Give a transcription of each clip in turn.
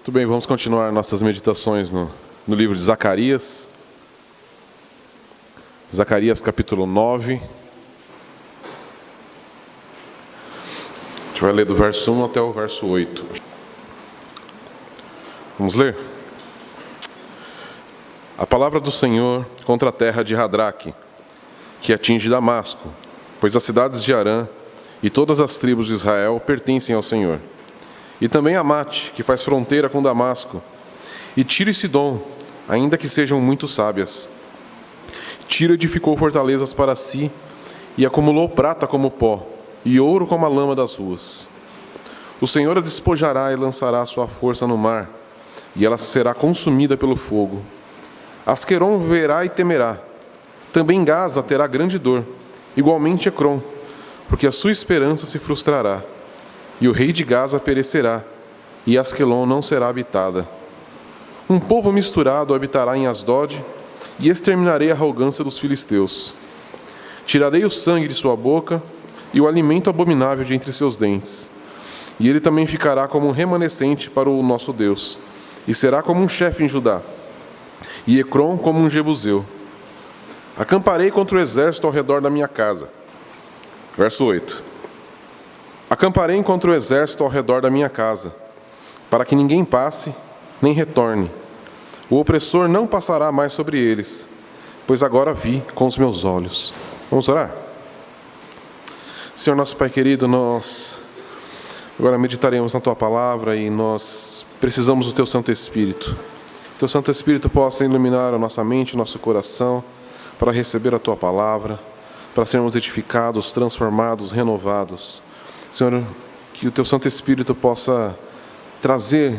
Muito bem, vamos continuar nossas meditações no livro de Zacarias. Zacarias capítulo 9. A gente vai ler do verso 1 até o verso 8. Vamos ler? A palavra do Senhor contra a terra de Hadraque, que atinge Damasco, pois as cidades de Arã e todas as tribos de Israel pertencem ao Senhor. E também Amate, que faz fronteira com Damasco, e Tiro e Sidom, ainda que sejam muito sábias. Tiro edificou fortalezas para si, e acumulou prata como pó, e ouro como a lama das ruas. O Senhor a despojará e lançará sua força no mar, e ela será consumida pelo fogo. Asqueron verá e temerá. Também Gaza terá grande dor, igualmente Ecrom, porque a sua esperança se frustrará. E o rei de Gaza perecerá, e Asquelon não será habitada. Um povo misturado habitará em Asdod, e exterminarei a arrogância dos filisteus. Tirarei o sangue de sua boca, e o alimento abominável de entre seus dentes. E ele também ficará como um remanescente para o nosso Deus, e será como um chefe em Judá, e Ecrom como um jebuseu. Acamparei contra o exército ao redor da minha casa. Verso 8. Acamparei contra o exército ao redor da minha casa, para que ninguém passe, nem retorne. O opressor não passará mais sobre eles, pois agora vi com os meus olhos. Vamos orar? Senhor nosso Pai querido, nós agora meditaremos na Tua Palavra e nós precisamos do Teu Santo Espírito. Que Teu Santo Espírito possa iluminar a nossa mente, o nosso coração, para receber a Tua Palavra, para sermos edificados, transformados, renovados. Senhor, que o Teu Santo Espírito possa trazer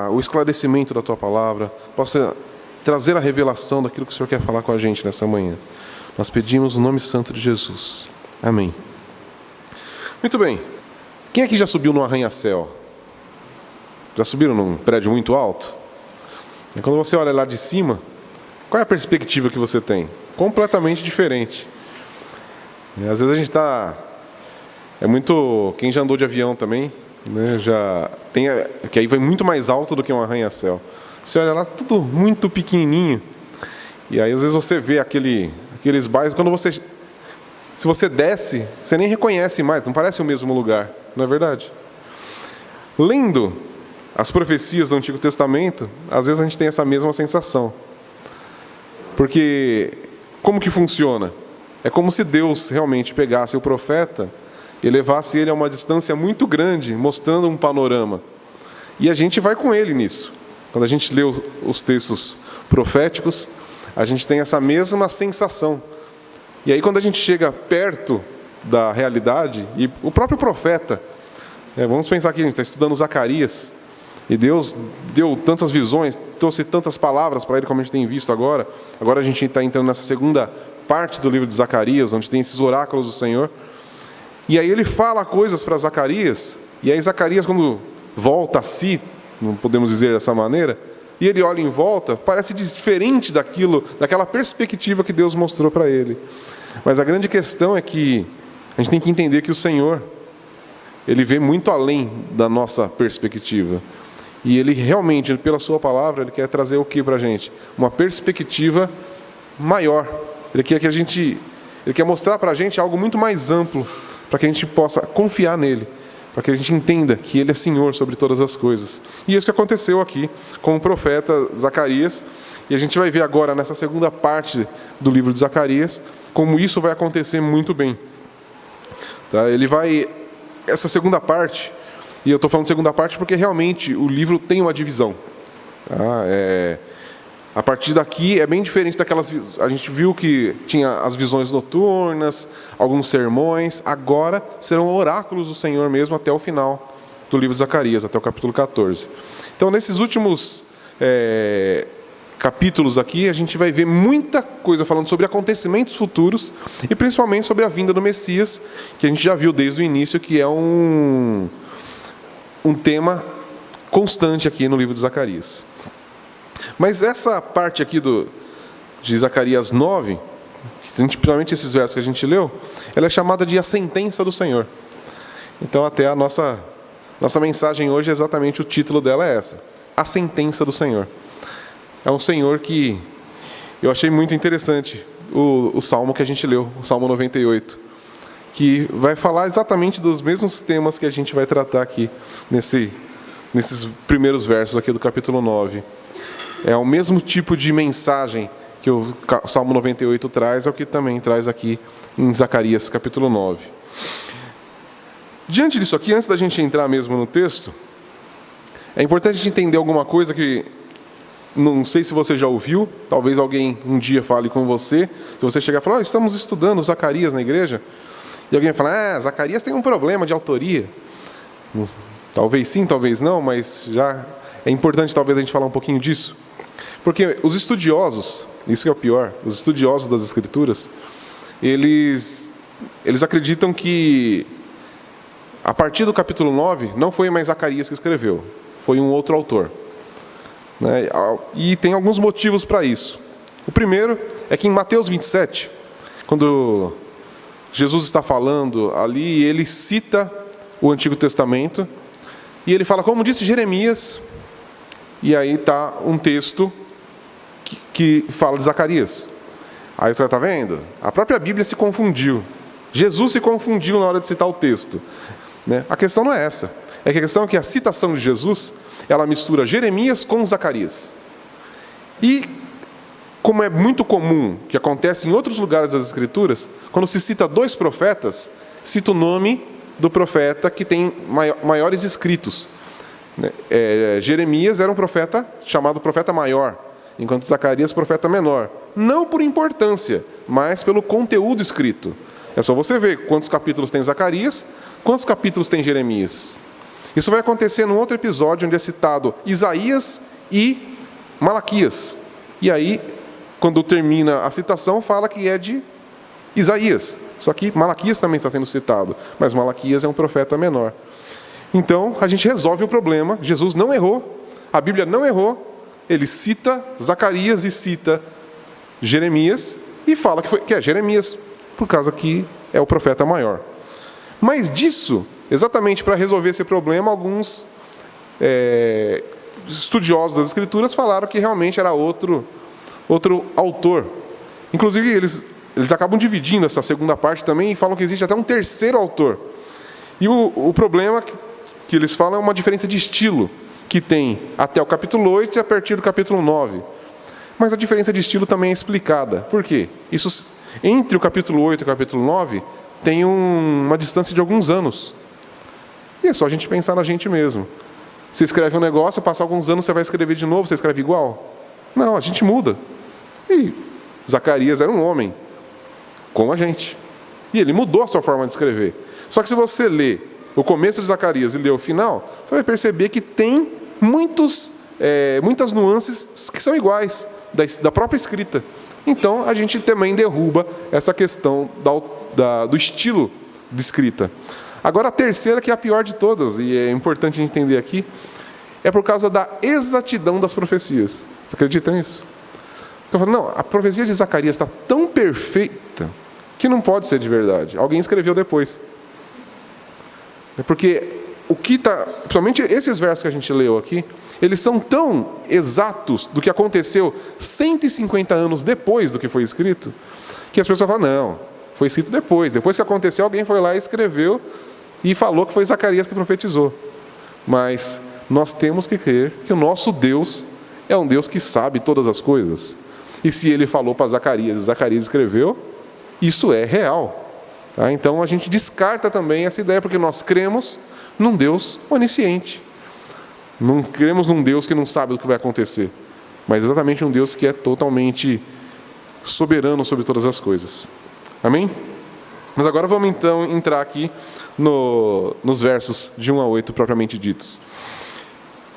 o esclarecimento da Tua Palavra, possa trazer a revelação daquilo que o Senhor quer falar com a gente nessa manhã. Nós pedimos no nome santo de Jesus. Amém. Muito bem. Quem aqui já subiu num arranha-céu? Já subiram num prédio muito alto? E quando você olha lá de cima, qual é a perspectiva que você tem? Completamente diferente. E às vezes a gente está... É muito... Quem já andou de avião também, né, já tem... Que aí vai muito mais alto do que um arranha-céu. Você olha lá, tudo muito pequenininho. E aí, às vezes, você vê aqueles bairros... Quando você... Se você desce, você nem reconhece mais. Não parece o mesmo lugar. Não é verdade? Lendo as profecias do Antigo Testamento, às vezes a gente tem essa mesma sensação. Porque... Como que funciona? É como se Deus realmente pegasse o profeta e levasse ele a uma distância muito grande, mostrando um panorama. E a gente vai com ele nisso. Quando a gente lê os textos proféticos, a gente tem essa mesma sensação. E aí quando a gente chega perto da realidade, e o próprio profeta, vamos pensar que a gente está estudando Zacarias, e Deus deu tantas visões, trouxe tantas palavras para ele, como a gente tem visto agora. Agora a gente está entrando nessa segunda parte do livro de Zacarias, onde tem esses oráculos do Senhor. E aí ele fala coisas para Zacarias, e aí Zacarias, quando volta a si, não podemos dizer dessa maneira, e ele olha em volta, parece diferente daquela perspectiva que Deus mostrou para ele. Mas a grande questão é que a gente tem que entender que o Senhor, Ele vê muito além da nossa perspectiva. E Ele realmente, pela Sua palavra, Ele quer trazer o que para a gente? Uma perspectiva maior. Ele quer mostrar para a gente algo muito mais amplo, para que a gente possa confiar nele, para que a gente entenda que Ele é Senhor sobre todas as coisas. E isso que aconteceu aqui com o profeta Zacarias, e a gente vai ver agora nessa segunda parte do livro de Zacarias, como isso vai acontecer muito bem. Tá? Essa segunda parte, e eu estou falando segunda parte porque realmente o livro tem uma divisão. Tá? A partir daqui é bem diferente daquelas... A gente viu que tinha as visões noturnas, alguns sermões. Agora serão oráculos do Senhor mesmo até o final do livro de Zacarias, até o capítulo 14. Então, nesses últimos capítulos aqui, a gente vai ver muita coisa falando sobre acontecimentos futuros e principalmente sobre a vinda do Messias, que a gente já viu desde o início, que é um tema constante aqui no livro de Zacarias. Mas essa parte aqui de Zacarias 9, principalmente esses versos que a gente leu, ela é chamada de a sentença do Senhor. Então até a nossa Nossa mensagem hoje, exatamente o título dela é essa: A Sentença do Senhor. É um Senhor que eu achei muito interessante, o salmo que a gente leu, o Salmo 98, que vai falar exatamente dos mesmos temas que a gente vai tratar aqui, nesses primeiros versos aqui do capítulo 9. É o mesmo tipo de mensagem que o Salmo 98 traz, é o que também traz aqui em Zacarias, capítulo 9. Diante disso aqui, antes da gente entrar mesmo no texto, é importante a gente entender alguma coisa que, não sei se você já ouviu, talvez alguém um dia fale com você, se você chegar e falar, estamos estudando Zacarias na igreja, e alguém fala, Zacarias tem um problema de autoria. Talvez sim, talvez não, mas já é importante talvez a gente falar um pouquinho disso. Porque os estudiosos, isso que é o pior, os estudiosos das Escrituras, eles acreditam que a partir do capítulo 9, não foi mais Zacarias que escreveu, foi um outro autor. E tem alguns motivos para isso. O primeiro é que em Mateus 27, quando Jesus está falando ali, ele cita o Antigo Testamento, e ele fala, como disse Jeremias, e aí está um texto que fala de Zacarias. Aí você está vendo? A própria Bíblia se confundiu. Jesus se confundiu na hora de citar o texto. A questão não é essa. É que a questão é que a citação de Jesus, ela mistura Jeremias com Zacarias. E, como é muito comum, que acontece em outros lugares das Escrituras, quando se cita dois profetas, cita o nome do profeta que tem maiores escritos. Jeremias era um profeta chamado profeta maior, enquanto Zacarias, profeta menor. Não por importância, mas pelo conteúdo escrito. É só você ver quantos capítulos tem Zacarias, quantos capítulos tem Jeremias. Isso vai acontecer num outro episódio, onde é citado Isaías e Malaquias. E aí, quando termina a citação, fala que é de Isaías. Só que Malaquias também está sendo citado, mas Malaquias é um profeta menor. Então, a gente resolve o problema. Jesus não errou, a Bíblia não errou. Ele cita Zacarias e cita Jeremias e fala que é Jeremias, por causa que é o profeta maior. Mas disso, exatamente para resolver esse problema, alguns estudiosos das Escrituras falaram que realmente era outro autor. Inclusive, eles acabam dividindo essa segunda parte também e falam que existe até um terceiro autor. E o problema que eles falam é uma diferença de estilo, que tem até o capítulo 8 e a partir do capítulo 9. Mas a diferença de estilo também é explicada. Por quê? Isso, entre o capítulo 8 e o capítulo 9, tem uma distância de alguns anos. E é só a gente pensar na gente mesmo. Você escreve um negócio, passa alguns anos, você vai escrever de novo, você escreve igual? Não, a gente muda. E Zacarias era um homem, como a gente. E ele mudou a sua forma de escrever. Só que se você lê o começo de Zacarias e ler o final, você vai perceber que tem muitas nuances que são iguais da própria escrita. Então, a gente também derruba essa questão do estilo de escrita. Agora, a terceira, que é a pior de todas, e é importante entender aqui, é por causa da exatidão das profecias. Você acredita nisso? Você fala, não, a profecia de Zacarias está tão perfeita que não pode ser de verdade. Alguém escreveu depois. Porque principalmente esses versos que a gente leu aqui, eles são tão exatos do que aconteceu 150 anos depois do que foi escrito, que as pessoas falam, não, foi escrito depois que aconteceu, alguém foi lá e escreveu e falou que foi Zacarias que profetizou. Mas nós temos que crer que o nosso Deus é um Deus que sabe todas as coisas. E se ele falou para Zacarias, e Zacarias escreveu, isso é real. Então a gente descarta também essa ideia, porque nós cremos num Deus onisciente. Não cremos num Deus que não sabe o que vai acontecer, mas exatamente um Deus que é totalmente soberano sobre todas as coisas. Amém? Mas agora vamos então entrar aqui nos versos de 1 a 8 propriamente ditos.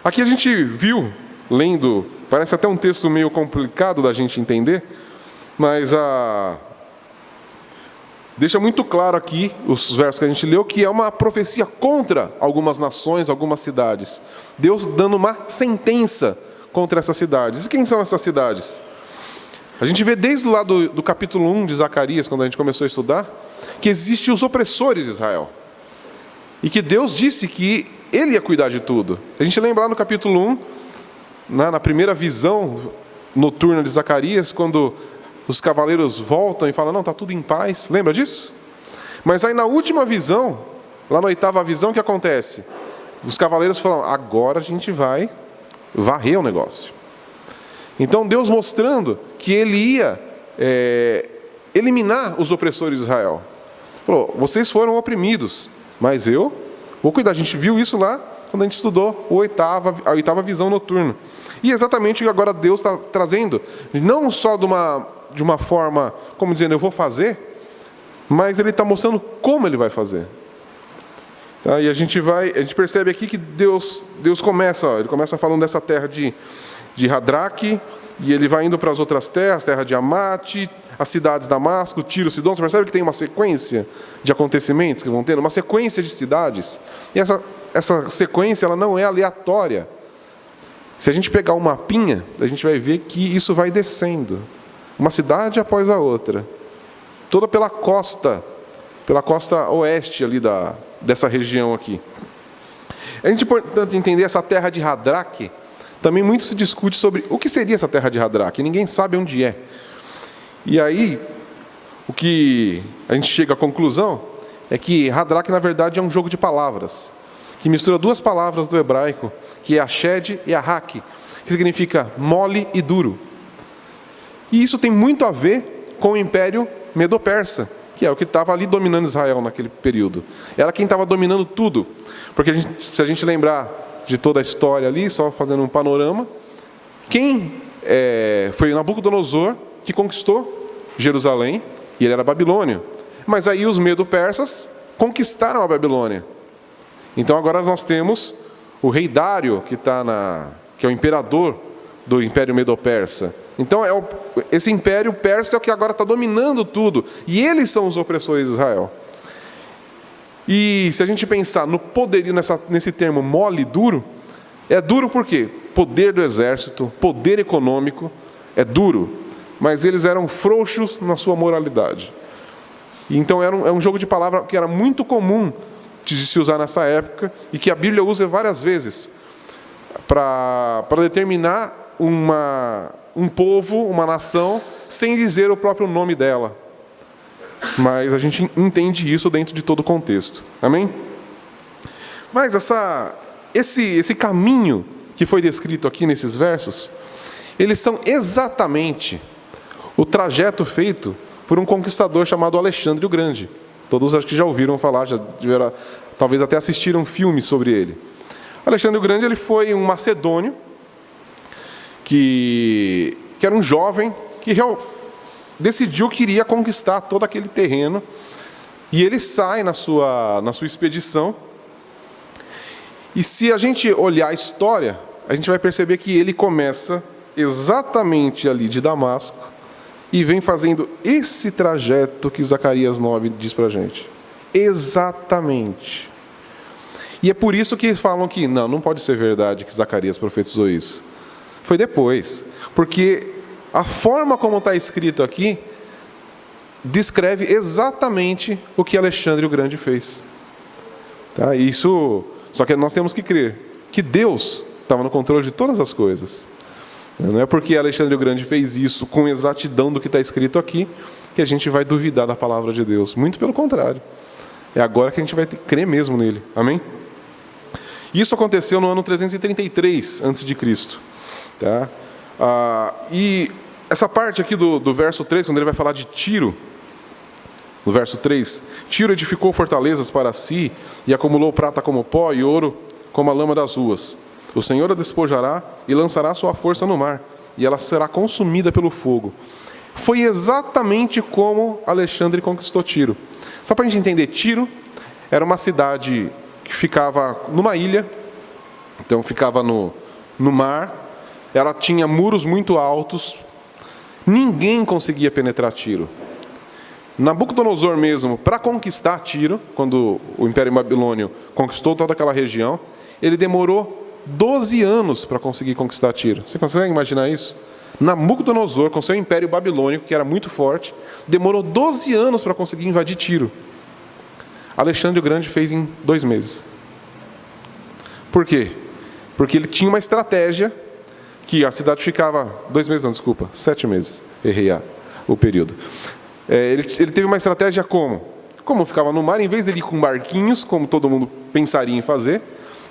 Aqui a gente viu, lendo, parece até um texto meio complicado da gente entender, mas deixa muito claro aqui, os versos que a gente leu, que é uma profecia contra algumas nações, algumas cidades. Deus dando uma sentença contra essas cidades. E quem são essas cidades? A gente vê desde lá do capítulo 1 de Zacarias, quando a gente começou a estudar, que existem os opressores de Israel. E que Deus disse que ele ia cuidar de tudo. A gente lembra lá no capítulo 1, na primeira visão noturna de Zacarias, quando os cavaleiros voltam e falam, não, está tudo em paz. Lembra disso? Mas aí na última visão, lá na 8ª visão, o que acontece? Os cavaleiros falam, agora a gente vai varrer o negócio. Então Deus mostrando que ele ia eliminar os opressores de Israel. Falou, vocês foram oprimidos, mas eu vou cuidar. A gente viu isso lá quando a gente estudou a 8ª visão noturna. E exatamente agora Deus está trazendo, não só de uma forma, como dizendo, eu vou fazer, mas Ele está mostrando como Ele vai fazer. Tá? E a gente percebe aqui que Deus começa, Ele começa falando dessa terra de Hadraque, e Ele vai indo para as outras terras, terra de Amate, as cidades de Damasco, Tiro, Sidom. Você percebe que tem uma sequência de acontecimentos que vão tendo, uma sequência de cidades. E essa sequência ela não é aleatória. Se a gente pegar um mapinha, a gente vai ver que isso vai descendo, uma cidade após a outra, toda pela costa oeste ali dessa região aqui. É importante entender essa terra de Hadraque. Também muito se discute sobre o que seria essa terra de Hadraque. Ninguém sabe onde é. E aí, o que a gente chega à conclusão é que Hadraque, na verdade, é um jogo de palavras, que mistura duas palavras do hebraico, que é Ashed e Ahak, que significa mole e duro. E isso tem muito a ver com o Império Medo-Persa, que é o que estava ali dominando Israel naquele período. Era quem estava dominando tudo. Porque se a gente lembrar de toda a história ali, só fazendo um panorama, foi Nabucodonosor que conquistou Jerusalém, e ele era babilônio. Mas aí os Medo-Persas conquistaram a Babilônia. Então agora nós temos o rei Dário, que é o imperador do Império Medo-Persa. Então esse Império Persa é o que agora está dominando tudo. E eles são os opressores de Israel. E se a gente pensar no poderio, nesse termo mole e duro, é duro por quê? Poder do exército, poder econômico, é duro. Mas eles eram frouxos na sua moralidade. Então é um jogo de palavra que era muito comum de se usar nessa época e que a Bíblia usa várias vezes para determinar um povo, uma nação, sem dizer o próprio nome dela. Mas a gente entende isso dentro de todo o contexto. Amém? Mas esse caminho que foi descrito aqui nesses versos, eles são exatamente o trajeto feito por um conquistador chamado Alexandre o Grande. Todos acho que já ouviram falar, talvez até assistiram filmes sobre ele. Alexandre o Grande ele foi um macedônio que era um jovem que decidiu que iria conquistar todo aquele terreno. E ele sai na sua expedição. E se a gente olhar a história, a gente vai perceber que ele começa exatamente ali de Damasco e vem fazendo esse trajeto que Zacarias 9 diz para a gente. Exatamente. E é por isso que falam que não pode ser verdade que Zacarias profetizou isso. Foi depois. Porque a forma como está escrito aqui descreve exatamente o que Alexandre o Grande fez. Tá? Só que nós temos que crer que Deus estava no controle de todas as coisas. Não é porque Alexandre o Grande fez isso com exatidão do que está escrito aqui que a gente vai duvidar da palavra de Deus. Muito pelo contrário. É agora que a gente vai crer mesmo nele. Amém? Isso aconteceu no ano 333 a.C. Tá? E essa parte aqui do verso 3, quando ele vai falar de Tiro, no verso 3, Tiro edificou fortalezas para si e acumulou prata como pó e ouro como a lama das ruas. O Senhor a despojará e lançará sua força no mar, e ela será consumida pelo fogo. Foi exatamente como Alexandre conquistou Tiro. Só para a gente entender, Tiro era uma cidade que ficava numa ilha, então ficava no mar, ela tinha muros muito altos, ninguém conseguia penetrar Tiro. Nabucodonosor mesmo, para conquistar Tiro, quando o Império Babilônio conquistou toda aquela região, ele demorou 12 anos para conseguir conquistar Tiro. Você consegue imaginar isso? Nabucodonosor, com seu Império Babilônico, que era muito forte, demorou 12 anos para conseguir invadir Tiro. Alexandre o Grande fez em 2 meses. Por quê? Porque ele tinha uma estratégia que a cidade ficava 7 meses, errei o período. Ele teve uma estratégia como ficava no mar, em vez dele ir com barquinhos, como todo mundo pensaria em fazer,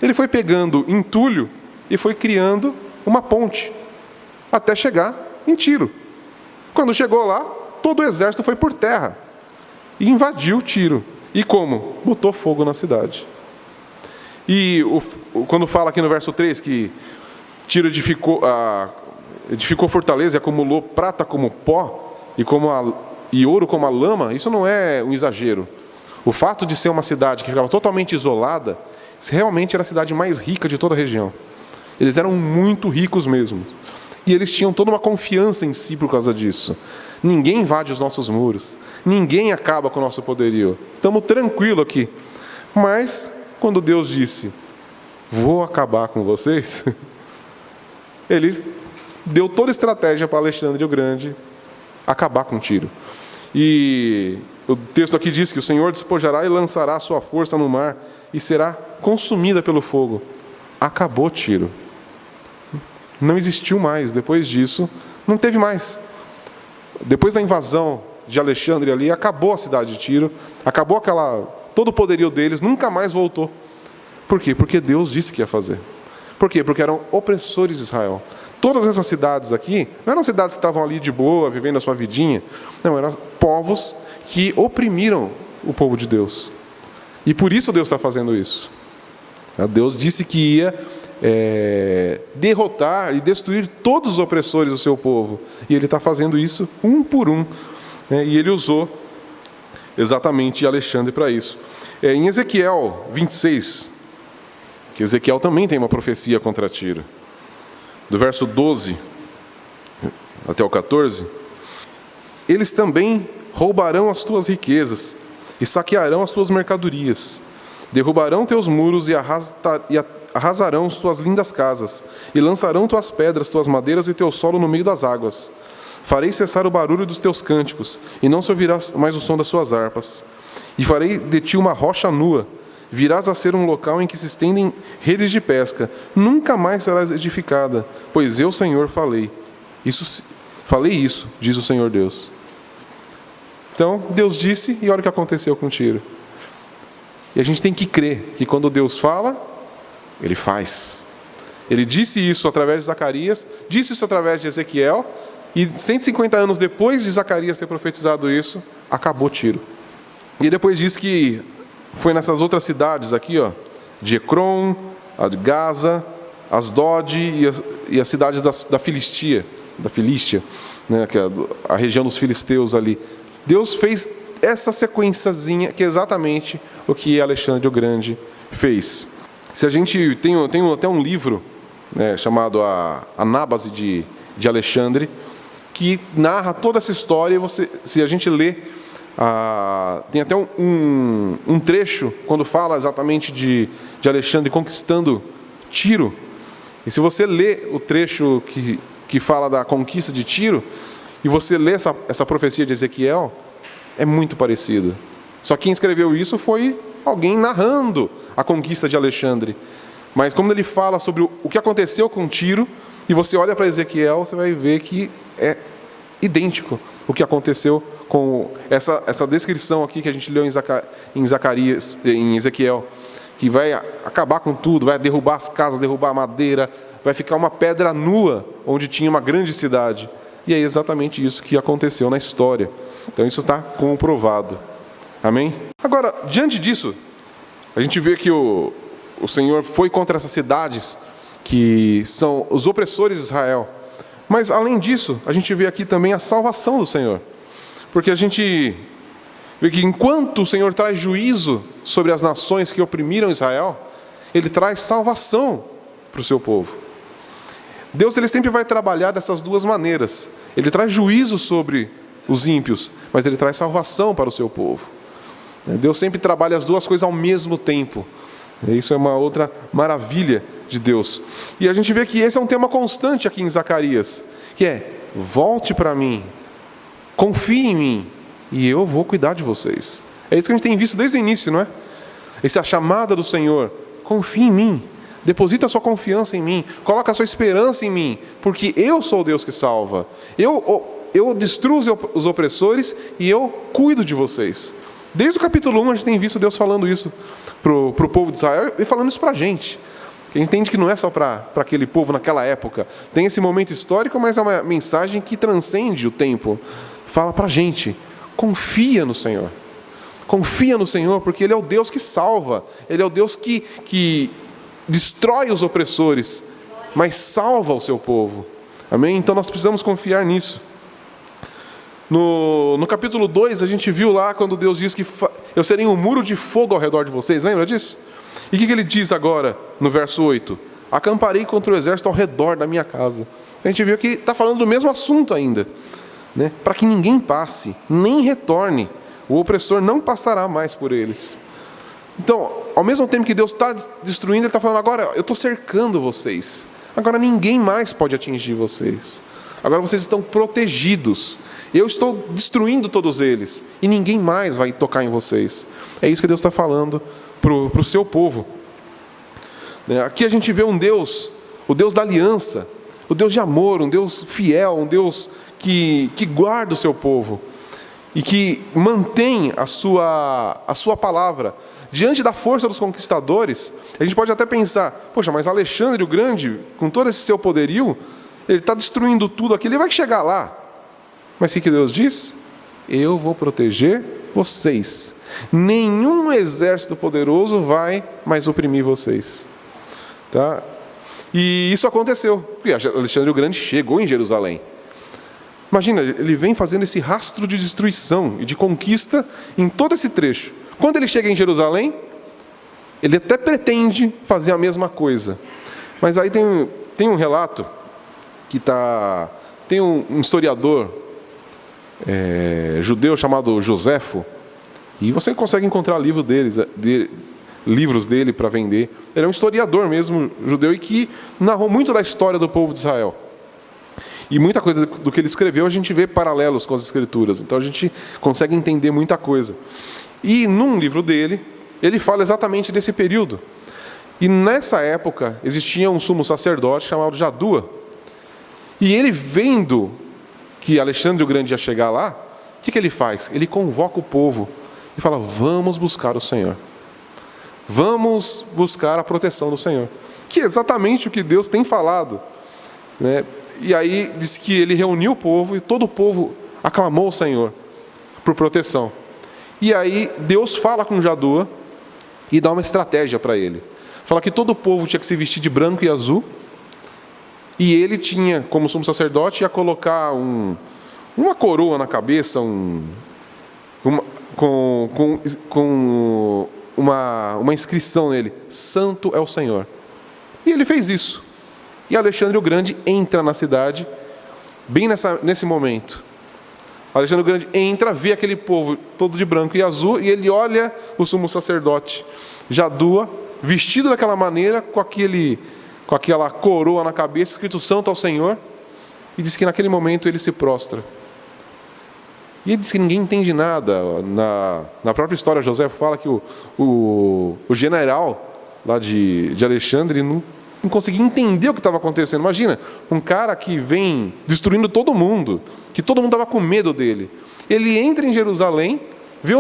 ele foi pegando entulho e foi criando uma ponte, até chegar em Tiro. Quando chegou lá, todo o exército foi por terra e invadiu Tiro. E como? Botou fogo na cidade. E quando fala aqui no verso 3 que Tiro edificou fortaleza e acumulou prata como pó e ouro como a lama, isso não é um exagero. O fato de ser uma cidade que ficava totalmente isolada, realmente era a cidade mais rica de toda a região. Eles eram muito ricos mesmo. E eles tinham toda uma confiança em si por causa disso. Ninguém invade os nossos muros. Ninguém acaba com o nosso poderio. Estamos tranquilos aqui. Mas, quando Deus disse, vou acabar com vocês, ele deu toda a estratégia para Alexandre o Grande acabar com Tiro. E o texto aqui diz que o Senhor despojará e lançará a sua força no mar e será consumida pelo fogo. Acabou Tiro. Não existiu mais. Depois disso, não teve mais. Depois da invasão de Alexandre ali, acabou a cidade de Tiro, acabou todo o poderio deles, nunca mais voltou. Por quê? Porque Deus disse que ia fazer. Por quê? Porque eram opressores de Israel. Todas essas cidades aqui, não eram cidades que estavam ali de boa, vivendo a sua vidinha. Não, eram povos que oprimiram o povo de Deus. E por isso Deus está fazendo isso. Deus disse que ia derrotar e destruir todos os opressores do seu povo. E Ele está fazendo isso um por um. E Ele usou exatamente Alexandre para isso. Em Ezequiel 26, que Ezequiel também tem uma profecia contra Tiro, do verso 12 até o 14, eles também roubarão as tuas riquezas e saquearão as tuas mercadorias, derrubarão teus muros e arrasarão suas lindas casas, e lançarão tuas pedras, tuas madeiras e teu solo no meio das águas. Farei cessar o barulho dos teus cânticos, e não se ouvirá mais o som das suas harpas. E farei de ti uma rocha nua, virás a ser um local em que se estendem redes de pesca, nunca mais serás edificada, pois eu, Senhor, falei isso, diz o Senhor Deus. Então, Deus disse, e olha o que aconteceu com Tiro. E a gente tem que crer que quando Deus fala, Ele faz. Ele disse isso através de Zacarias, disse isso através de Ezequiel, e 150 anos depois de Zacarias ter profetizado isso, acabou Tiro. E depois diz que foi nessas outras cidades aqui, de Ecrom, a de Gaza, Asdod e as cidades da Filistia, né, que é a região dos filisteus ali. Deus fez essa sequenciazinha, que é exatamente o que Alexandre o Grande fez. Se a gente tem até um livro, né, chamado a Anábase de Alexandre, que narra toda essa história. Se a gente lê, tem até um trecho quando fala exatamente de Alexandre conquistando Tiro. E se você lê o trecho que fala da conquista de Tiro, e você lê essa profecia de Ezequiel, é muito parecido. Só que quem escreveu isso foi alguém narrando a conquista de Alexandre. Mas quando ele fala sobre o que aconteceu com Tiro, e você olha para Ezequiel, você vai ver que é idêntico o que aconteceu com essa descrição aqui que a gente leu em Ezequiel, que vai acabar com tudo, vai derrubar as casas, derrubar a madeira, vai ficar uma pedra nua onde tinha uma grande cidade. E é exatamente isso que aconteceu na história. Então isso está comprovado. Amém? Agora, diante disso, a gente vê que o Senhor foi contra essas cidades que são os opressores de Israel. Mas, além disso, a gente vê aqui também a salvação do Senhor. Porque a gente vê que enquanto o Senhor traz juízo sobre as nações que oprimiram Israel, Ele traz salvação para o seu povo. Deus ele sempre vai trabalhar dessas duas maneiras. Ele traz juízo sobre os ímpios, mas Ele traz salvação para o seu povo. Deus sempre trabalha as duas coisas ao mesmo tempo. Isso é uma outra maravilha de Deus. E a gente vê que esse é um tema constante aqui em Zacarias, que é: volte para mim, confie em mim, e eu vou cuidar de vocês. É isso que a gente tem visto desde o início, não é? Essa chamada do Senhor: confie em mim, Deposita a sua confiança em mim, coloca a sua esperança em mim, porque eu sou o Deus que salva. Eu destruo os opressores e eu cuido de vocês. Desde o capítulo 1 a gente tem visto Deus falando isso para o povo de Israel e falando isso para a gente. A gente entende que não é só para aquele povo naquela época. Tem esse momento histórico, mas é uma mensagem que transcende o tempo. Fala para a gente, confia no Senhor. Confia no Senhor, porque Ele é o Deus que salva. Ele é o Deus que destrói os opressores, mas salva o seu povo. Amém? Então nós precisamos confiar nisso. No capítulo 2, a gente viu lá quando Deus diz que eu serei um muro de fogo ao redor de vocês. Lembra disso? E o que Ele diz agora, no verso 8? Acamparei contra o exército ao redor da minha casa. A gente viu que está falando do mesmo assunto ainda. Né? Para que ninguém passe, nem retorne. O opressor não passará mais por eles. Então, ao mesmo tempo que Deus está destruindo, Ele está falando, agora eu estou cercando vocês. Agora ninguém mais pode atingir vocês. Agora vocês estão protegidos. Eu estou destruindo todos eles. E ninguém mais vai tocar em vocês. É isso que Deus está falando para o seu povo. Aqui a gente vê um Deus, o Deus da aliança, o Deus de amor, um Deus fiel, um Deus que guarda o seu povo e que mantém a sua palavra. Diante da força dos conquistadores, a gente pode até pensar, poxa, mas Alexandre o Grande, com todo esse seu poderio, ele está destruindo tudo aqui, ele vai chegar lá. Mas o que Deus diz? Eu vou proteger vocês. Nenhum exército poderoso vai mais oprimir vocês. Tá? E isso aconteceu, porque Alexandre o Grande chegou em Jerusalém. Imagina, ele vem fazendo esse rastro de destruição e de conquista em todo esse trecho. Quando ele chega em Jerusalém, ele até pretende fazer a mesma coisa. Mas aí tem um relato que tem um historiador judeu chamado Joséfo, e você consegue encontrar livros dele para vender. Ele é um historiador mesmo, judeu, e que narrou muito da história do povo de Israel. E muita coisa do que ele escreveu a gente vê paralelos com as Escrituras. Então a gente consegue entender muita coisa. E num livro dele, ele fala exatamente desse período. E nessa época existia um sumo sacerdote chamado Jadua. E ele, vendo que Alexandre o Grande ia chegar lá, o que ele faz? Ele convoca o povo e fala, vamos buscar o Senhor. Vamos buscar a proteção do Senhor. Que é exatamente o que Deus tem falado. Né? E aí diz que ele reuniu o povo e todo o povo aclamou o Senhor por proteção. E aí Deus fala com Jadua e dá uma estratégia para ele. Fala que todo o povo tinha que se vestir de branco e azul. E ele tinha, como sumo sacerdote, ia colocar uma coroa na cabeça, com uma inscrição nele, Santo é o Senhor. E ele fez isso. E Alexandre o Grande entra na cidade, bem nesse momento. Alexandre o Grande entra, vê aquele povo todo de branco e azul, e ele olha o sumo sacerdote Jadua, vestido daquela maneira, com aquela coroa na cabeça, escrito Santo ao Senhor, e diz que naquele momento ele se prostra. E ele diz que ninguém entende nada. Na própria história, José fala que o general lá de Alexandre não conseguia entender o que estava acontecendo. Imagina, um cara que vem destruindo todo mundo, que todo mundo estava com medo dele. Ele entra em Jerusalém, vê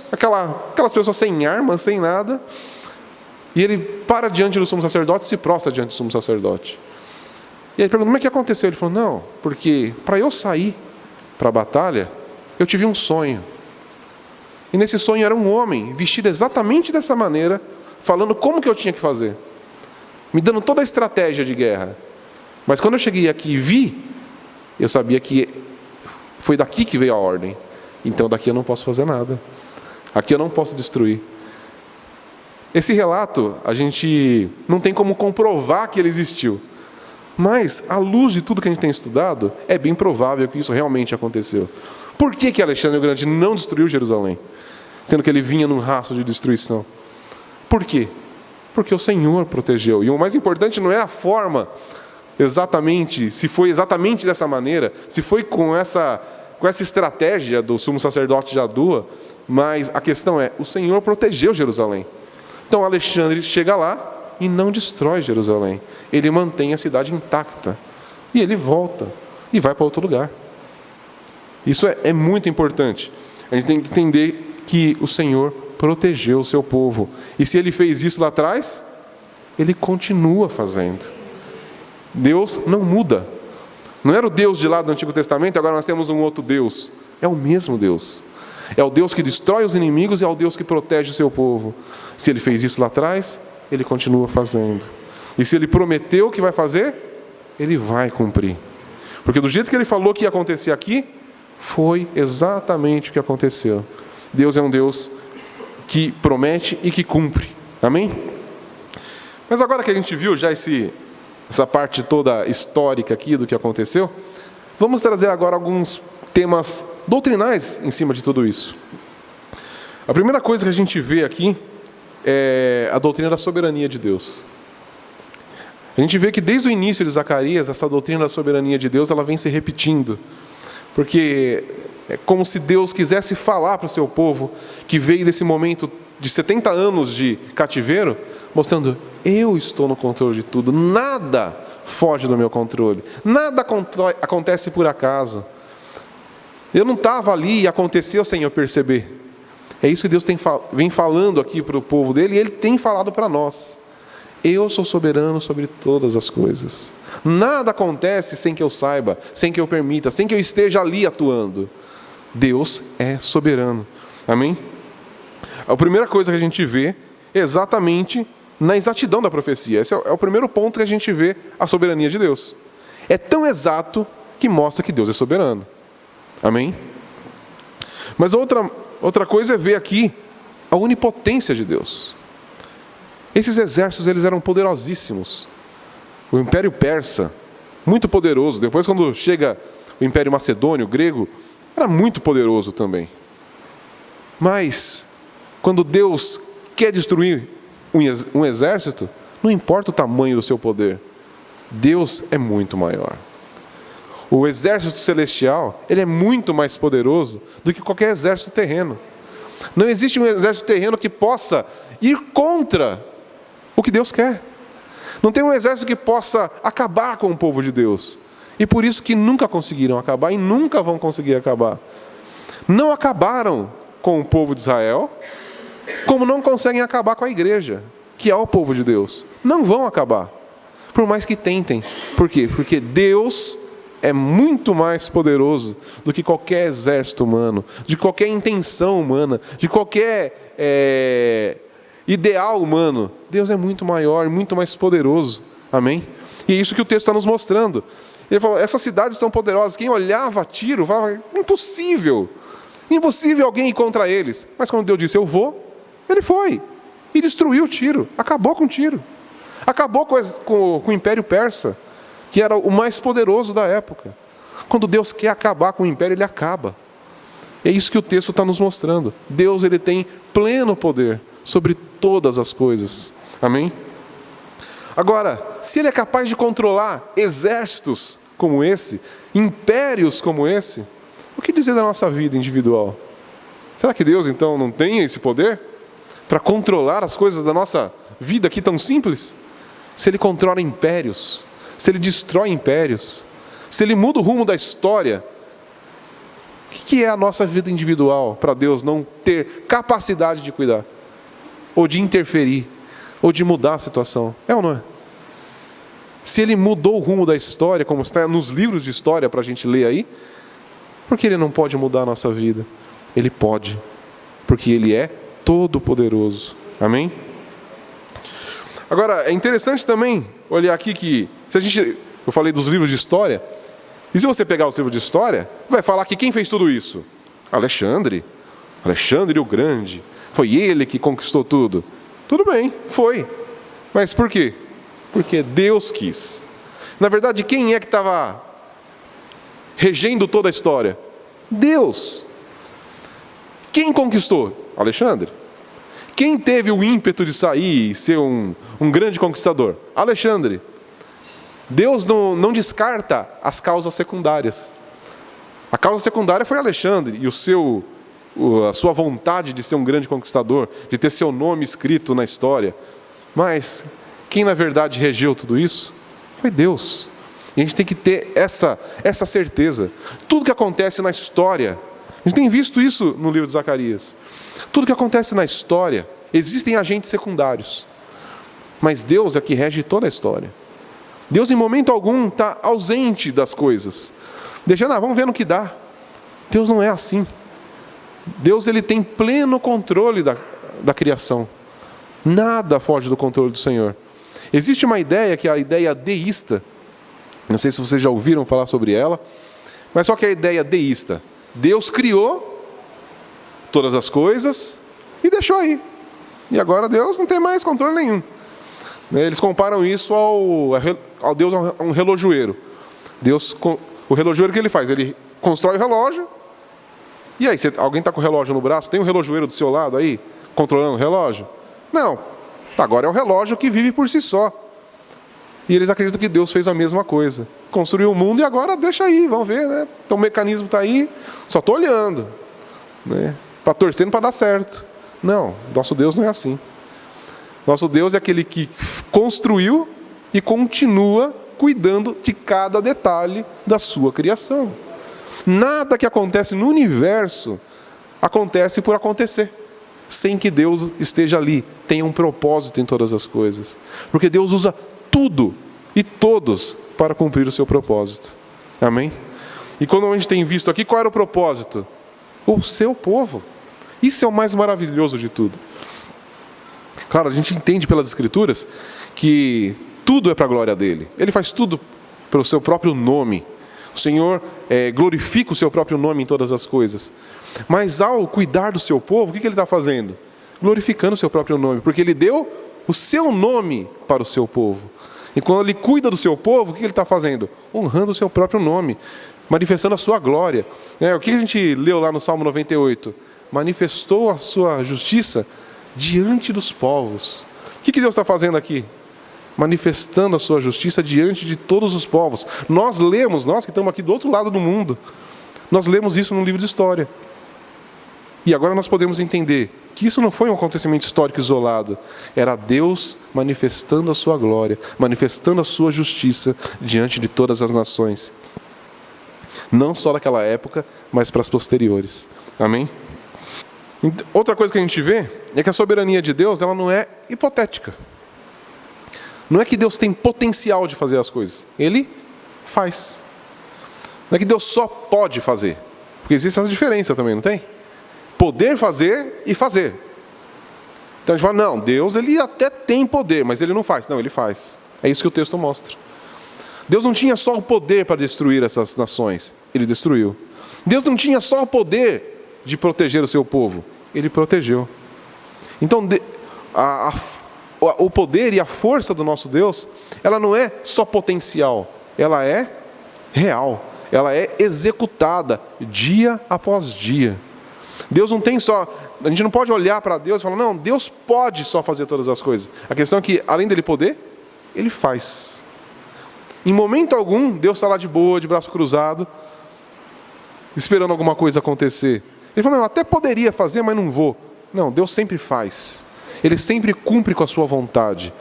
aquelas pessoas sem armas, sem nada, e ele para diante do sumo sacerdote e se prostra diante do sumo sacerdote. E aí pergunta, como é que aconteceu? Ele falou, não, porque para eu sair para a batalha, eu tive um sonho. E nesse sonho era um homem, vestido exatamente dessa maneira, falando como que eu tinha que fazer. Me dando toda a estratégia de guerra. Mas quando eu cheguei aqui e vi, eu sabia que foi daqui que veio a ordem. Então daqui eu não posso fazer nada. Aqui eu não posso destruir. Esse relato, a gente não tem como comprovar que ele existiu. Mas, à luz de tudo que a gente tem estudado, é bem provável que isso realmente aconteceu. Por que Alexandre o Grande não destruiu Jerusalém? Sendo que ele vinha num rastro de destruição. Por quê? Porque o Senhor protegeu. E o mais importante não é a forma exatamente, se foi exatamente dessa maneira, se foi com essa estratégia do sumo sacerdote Jadua, mas a questão é, o Senhor protegeu Jerusalém. Então Alexandre chega lá, e não destrói Jerusalém. Ele mantém a cidade intacta. E ele volta e vai para outro lugar. Isso é muito importante. A gente tem que entender que o Senhor protegeu o seu povo. E se ele fez isso lá atrás, ele continua fazendo. Deus não muda. Não era o Deus de lá do Antigo Testamento, agora nós temos um outro Deus. É o mesmo Deus. É o Deus que destrói os inimigos e é o Deus que protege o seu povo. Se ele fez isso lá atrás, ele continua fazendo. E se ele prometeu que vai fazer, ele vai cumprir. Porque do jeito que ele falou que ia acontecer aqui, foi exatamente o que aconteceu. Deus é um Deus que promete e que cumpre. Amém? Mas agora que a gente viu já essa parte toda histórica aqui do que aconteceu, vamos trazer agora alguns temas doutrinais em cima de tudo isso. A primeira coisa que a gente vê aqui é a doutrina da soberania de Deus. A gente vê que desde o início de Zacarias, essa doutrina da soberania de Deus, ela vem se repetindo. Porque é como se Deus quisesse falar para o seu povo, que veio desse momento de 70 anos de cativeiro, mostrando: eu estou no controle de tudo, nada foge do meu controle, nada acontece por acaso. Eu não estava ali e aconteceu sem eu perceber. É isso que Deus vem falando aqui para o povo dele, e ele tem falado para nós. Eu sou soberano sobre todas as coisas. Nada acontece sem que eu saiba, sem que eu permita, sem que eu esteja ali atuando. Deus é soberano. Amém? A primeira coisa que a gente vê é exatamente na exatidão da profecia. Esse é o primeiro ponto que a gente vê a soberania de Deus. É tão exato que mostra que Deus é soberano. Amém? Mas outra coisa é ver aqui a onipotência de Deus. Esses exércitos, eles eram poderosíssimos. O Império Persa, muito poderoso. Depois, quando chega o Império Macedônio, o grego, era muito poderoso também. Mas, quando Deus quer destruir um exército, não importa o tamanho do seu poder, Deus é muito maior. O exército celestial, ele é muito mais poderoso do que qualquer exército terreno. Não existe um exército terreno que possa ir contra o que Deus quer. Não tem um exército que possa acabar com o povo de Deus. E por isso que nunca conseguiram acabar e nunca vão conseguir acabar. Não acabaram com o povo de Israel, como não conseguem acabar com a igreja, que é o povo de Deus. Não vão acabar, por mais que tentem. Por quê? Porque Deus é muito mais poderoso do que qualquer exército humano, de qualquer intenção humana, de qualquer ideal humano. Deus é muito maior, muito mais poderoso. Amém? E é isso que o texto está nos mostrando. Ele falou: essas cidades são poderosas. Quem olhava Tiro falava: impossível. Impossível alguém ir contra eles. Mas quando Deus disse: eu vou, ele foi. E destruiu Tiro. Acabou com Tiro. Acabou com o Império Persa, que era o mais poderoso da época. Quando Deus quer acabar com o império, ele acaba. É isso que o texto está nos mostrando. Deus, ele tem pleno poder sobre todas as coisas. Amém? Agora, se ele é capaz de controlar exércitos como esse, impérios como esse, o que dizer da nossa vida individual? Será que Deus, então, não tem esse poder para controlar as coisas da nossa vida aqui tão simples? Se ele controla impérios, se ele destrói impérios, se ele muda o rumo da história, o que é a nossa vida individual para Deus não ter capacidade de cuidar? Ou de interferir, ou de mudar a situação? É ou não é? Se ele mudou o rumo da história, como está nos livros de história para a gente ler aí, por que ele não pode mudar a nossa vida? Ele pode, porque ele é todo-poderoso. Amém? Agora, é interessante também olhar aqui que, eu falei dos livros de história, e se você pegar os livros de história, vai falar que quem fez tudo isso? Alexandre o Grande. Foi ele que conquistou tudo. Tudo bem, foi. Mas por quê? Porque Deus quis. Na verdade, quem é que estava regendo toda a história? Deus. Quem conquistou? Alexandre. Quem teve o ímpeto de sair e ser um grande conquistador? Alexandre. Deus não descarta as causas secundárias. A causa secundária foi Alexandre e a sua vontade de ser um grande conquistador, de ter seu nome escrito na história. Mas quem na verdade regeu tudo isso? Foi Deus. E a gente tem que ter essa certeza. Tudo que acontece na história, a gente tem visto isso no livro de Zacarias. Tudo que acontece na história, existem agentes secundários. Mas Deus é que rege toda a história. Deus em momento algum está ausente das coisas. Deixando, vamos ver no que dá. Deus não é assim. Deus ele tem pleno controle da criação. Nada foge do controle do Senhor. Existe uma ideia que é a ideia deísta. Não sei se vocês já ouviram falar sobre ela. Mas só que é a ideia deísta. Deus criou todas as coisas e deixou aí. E agora Deus não tem mais controle nenhum. Eles comparam isso ao Deus a um relojoeiro. O relojoeiro, o que ele faz? Ele constrói o relógio. E aí, alguém está com o relógio no braço? Tem um relojoeiro do seu lado aí, controlando o relógio? Não. Agora é o relógio que vive por si só. E eles acreditam que Deus fez a mesma coisa. Construiu o mundo e agora deixa aí, vamos ver, né? Então o mecanismo está aí, só estou olhando. Né? Para torcendo para dar certo. Não, nosso Deus não é assim. Nosso Deus é aquele que construiu e continua cuidando de cada detalhe da sua criação. Nada que acontece no universo acontece por acontecer, sem que Deus esteja ali, tenha um propósito em todas as coisas. Porque Deus usa tudo e todos para cumprir o seu propósito. Amém? E quando a gente tem visto aqui, qual era o propósito? O seu povo. Isso é o mais maravilhoso de tudo. Claro, a gente entende pelas Escrituras que tudo é para a glória dele. Ele faz tudo pelo seu próprio nome. O Senhor glorifica o seu próprio nome em todas as coisas. Mas ao cuidar do seu povo, o que ele está fazendo? Glorificando o seu próprio nome, porque ele deu o seu nome para o seu povo. E quando ele cuida do seu povo, o que ele está fazendo? Honrando o seu próprio nome, manifestando a sua glória. O que a gente leu lá no Salmo 98? Manifestou a sua justiça diante dos povos. O que Deus está fazendo aqui? Manifestando a sua justiça diante de todos os povos. Nós que estamos aqui do outro lado do mundo, nós lemos isso no livro de história. E agora nós podemos entender que isso não foi um acontecimento histórico isolado. Era Deus manifestando a sua glória, manifestando a sua justiça diante de todas as nações. Não só daquela época, mas para as posteriores. Amém? Outra coisa que a gente vê é que a soberania de Deus, ela não é hipotética. Não é que Deus tem potencial de fazer as coisas. Ele faz. Não é que Deus só pode fazer. Porque existe essa diferença também, não tem? Poder fazer e fazer. Então a gente fala, não, Deus ele até tem poder, mas ele não faz. Não, ele faz. É isso que o texto mostra. Deus não tinha só o poder para destruir essas nações. Ele destruiu. Deus não tinha só o poder de proteger o seu povo. Ele protegeu. Então, o poder e a força do nosso Deus, ela não é só potencial, ela é real, ela é executada dia após dia. Deus não tem só, a gente não pode olhar para Deus e falar, não, Deus pode só fazer todas as coisas. A questão é que, além dele poder, ele faz. Em momento algum, Deus está lá de boa, de braço cruzado, esperando alguma coisa acontecer. Ele falou, não, até poderia fazer, mas não vou. Não, Deus sempre faz. Ele sempre cumpre com a sua vontade.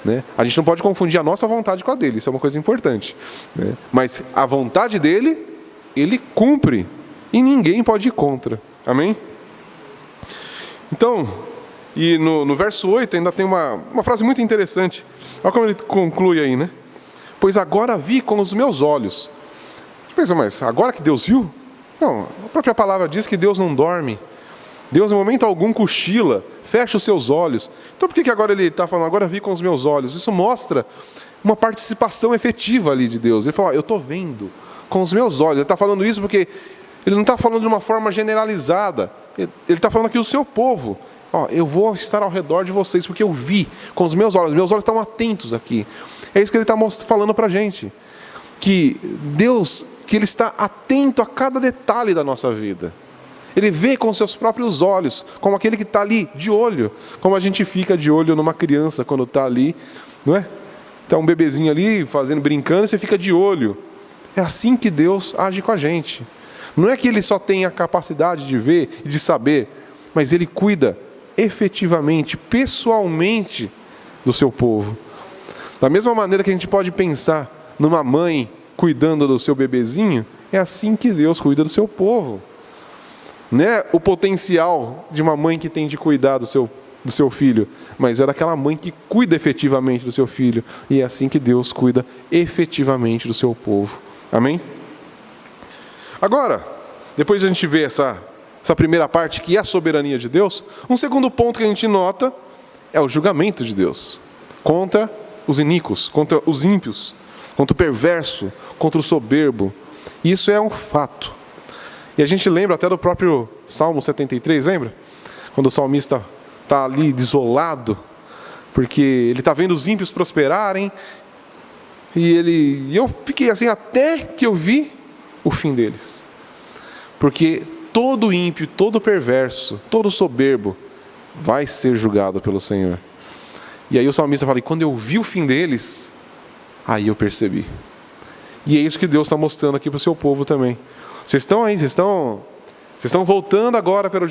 Né? A gente não pode confundir a nossa vontade com a dele, isso é uma coisa importante. Né? Mas a vontade dele, ele cumpre. E ninguém pode ir contra. Amém? Então, e no verso 8 ainda tem uma frase muito interessante. Olha como ele conclui aí, né? Pois agora vi com os meus olhos. Você pensa, mas agora que Deus viu? Não, a própria palavra diz que Deus não dorme. Deus, em momento algum, cochila, fecha os seus olhos. Então, por que agora ele está falando, agora vi com os meus olhos? Isso mostra uma participação efetiva ali de Deus. Ele fala, eu estou vendo com os meus olhos. Ele está falando isso porque ele não está falando de uma forma generalizada. Ele está falando aqui o seu povo. Eu vou estar ao redor de vocês, porque eu vi com os meus olhos. Meus olhos estão atentos aqui. É isso que ele está falando para a gente. Que Deus, que Ele está atento a cada detalhe da nossa vida. Ele vê com seus próprios olhos, como aquele que está ali, de olho. Como a gente fica de olho numa criança quando está ali, não é? Está um bebezinho ali, brincando, e você fica de olho. É assim que Deus age com a gente. Não é que Ele só tem a capacidade de ver e de saber, mas Ele cuida efetivamente, pessoalmente do seu povo. Da mesma maneira que a gente pode pensar numa mãe cuidando do seu bebezinho, é assim que Deus cuida do seu povo. Não é o potencial de uma mãe que tem de cuidar do seu filho, mas é daquela mãe que cuida efetivamente do seu filho. E é assim que Deus cuida efetivamente do seu povo. Amém? Agora, depois de a gente ver essa primeira parte, que é a soberania de Deus, um segundo ponto que a gente nota é o julgamento de Deus contra os iníquos, contra os ímpios, contra o perverso, contra o soberbo. E isso é um fato. E a gente lembra até do próprio Salmo 73, lembra? Quando o salmista está ali desolado, porque ele está vendo os ímpios prosperarem, e eu fiquei assim até que eu vi o fim deles. Porque todo ímpio, todo perverso, todo soberbo vai ser julgado pelo Senhor. E aí o salmista fala, e quando eu vi o fim deles, aí eu percebi. E é isso que Deus está mostrando aqui para o seu povo também. Vocês estão aí, vocês estão voltando agora para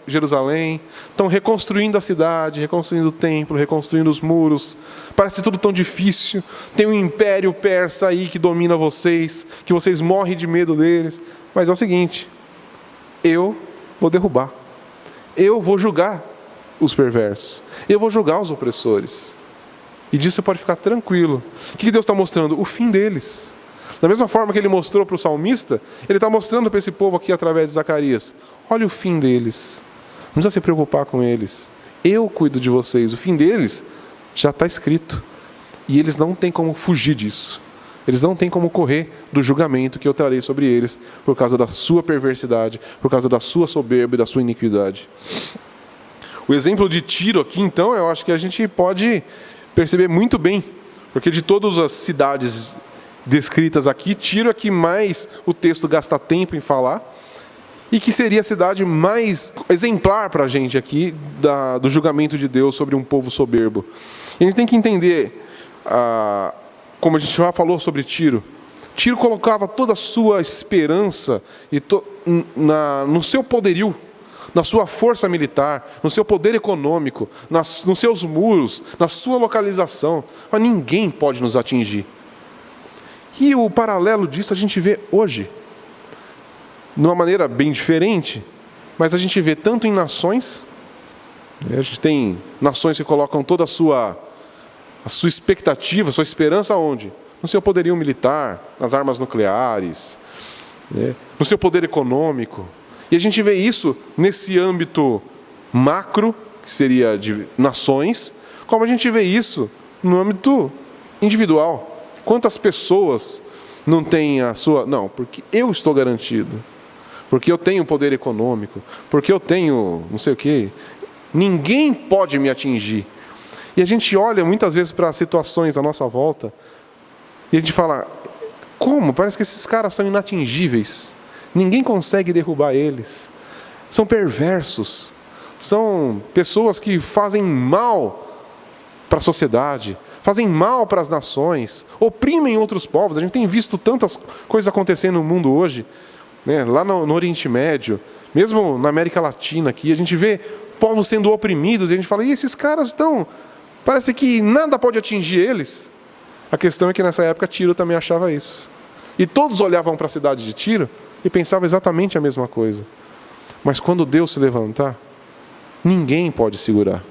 Jerusalém, estão reconstruindo a cidade, reconstruindo o templo, reconstruindo os muros. Parece tudo tão difícil. Tem um império persa aí que domina vocês, que vocês morrem de medo deles. Mas é o seguinte, eu vou derrubar. Eu vou julgar os perversos. Eu vou julgar os opressores. E disso você pode ficar tranquilo. O que Deus está mostrando? O fim deles. Da mesma forma que ele mostrou para o salmista, ele está mostrando para esse povo aqui através de Zacarias. Olha o fim deles. Não precisa se preocupar com eles. Eu cuido de vocês. O fim deles já está escrito. E eles não têm como fugir disso. Eles não têm como correr do julgamento que eu trarei sobre eles por causa da sua perversidade, por causa da sua soberba e da sua iniquidade. O exemplo de Tiro aqui, então, eu acho que a gente pode perceber muito bem. Porque de todas as cidades descritas aqui, Tiro é que mais o texto gasta tempo em falar, e que seria a cidade mais exemplar para a gente aqui do julgamento de Deus sobre um povo soberbo. E a gente tem que entender, como a gente já falou sobre Tiro, Tiro colocava toda a sua esperança no seu poderio, na sua força militar, no seu poder econômico, nos seus muros, na sua localização. Mas ninguém pode nos atingir. E o paralelo disso a gente vê hoje, de uma maneira bem diferente, mas a gente vê tanto em nações, a gente tem nações que colocam toda a sua expectativa, a sua esperança onde? No seu poderio militar, nas armas nucleares, no seu poder econômico. E a gente vê isso nesse âmbito macro, que seria de nações, como a gente vê isso no âmbito individual. Quantas pessoas não têm a sua... Não, porque eu estou garantido. Porque eu tenho poder econômico. Porque eu tenho não sei o quê. Ninguém pode me atingir. E a gente olha muitas vezes para situações à nossa volta e a gente fala, como? Parece que esses caras são inatingíveis. Ninguém consegue derrubar eles. São perversos. São pessoas que fazem mal para a sociedade, fazem mal para as nações, oprimem outros povos. A gente tem visto tantas coisas acontecendo no mundo hoje, né? Lá no Oriente Médio, mesmo na América Latina aqui, a gente vê povos sendo oprimidos e a gente fala, e esses caras estão... Parece que nada pode atingir eles. A questão é que nessa época Tiro também achava isso. E todos olhavam para a cidade de Tiro e pensavam exatamente a mesma coisa. Mas quando Deus se levantar, ninguém pode segurar.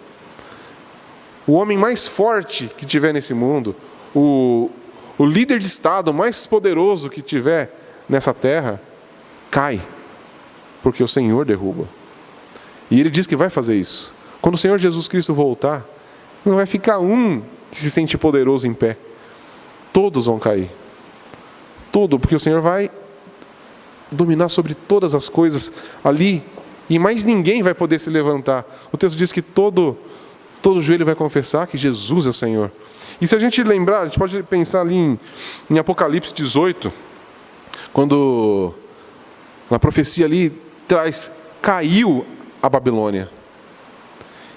O homem mais forte que tiver nesse mundo, o líder de Estado mais poderoso que tiver nessa terra, cai, porque o Senhor derruba. E Ele diz que vai fazer isso. Quando o Senhor Jesus Cristo voltar, não vai ficar um que se sente poderoso em pé. Todos vão cair. Porque o Senhor vai dominar sobre todas as coisas ali, e mais ninguém vai poder se levantar. O texto diz que todo joelho vai confessar que Jesus é o Senhor. E se a gente lembrar, a gente pode pensar ali em Apocalipse 18, quando na profecia ali traz, caiu a Babilônia.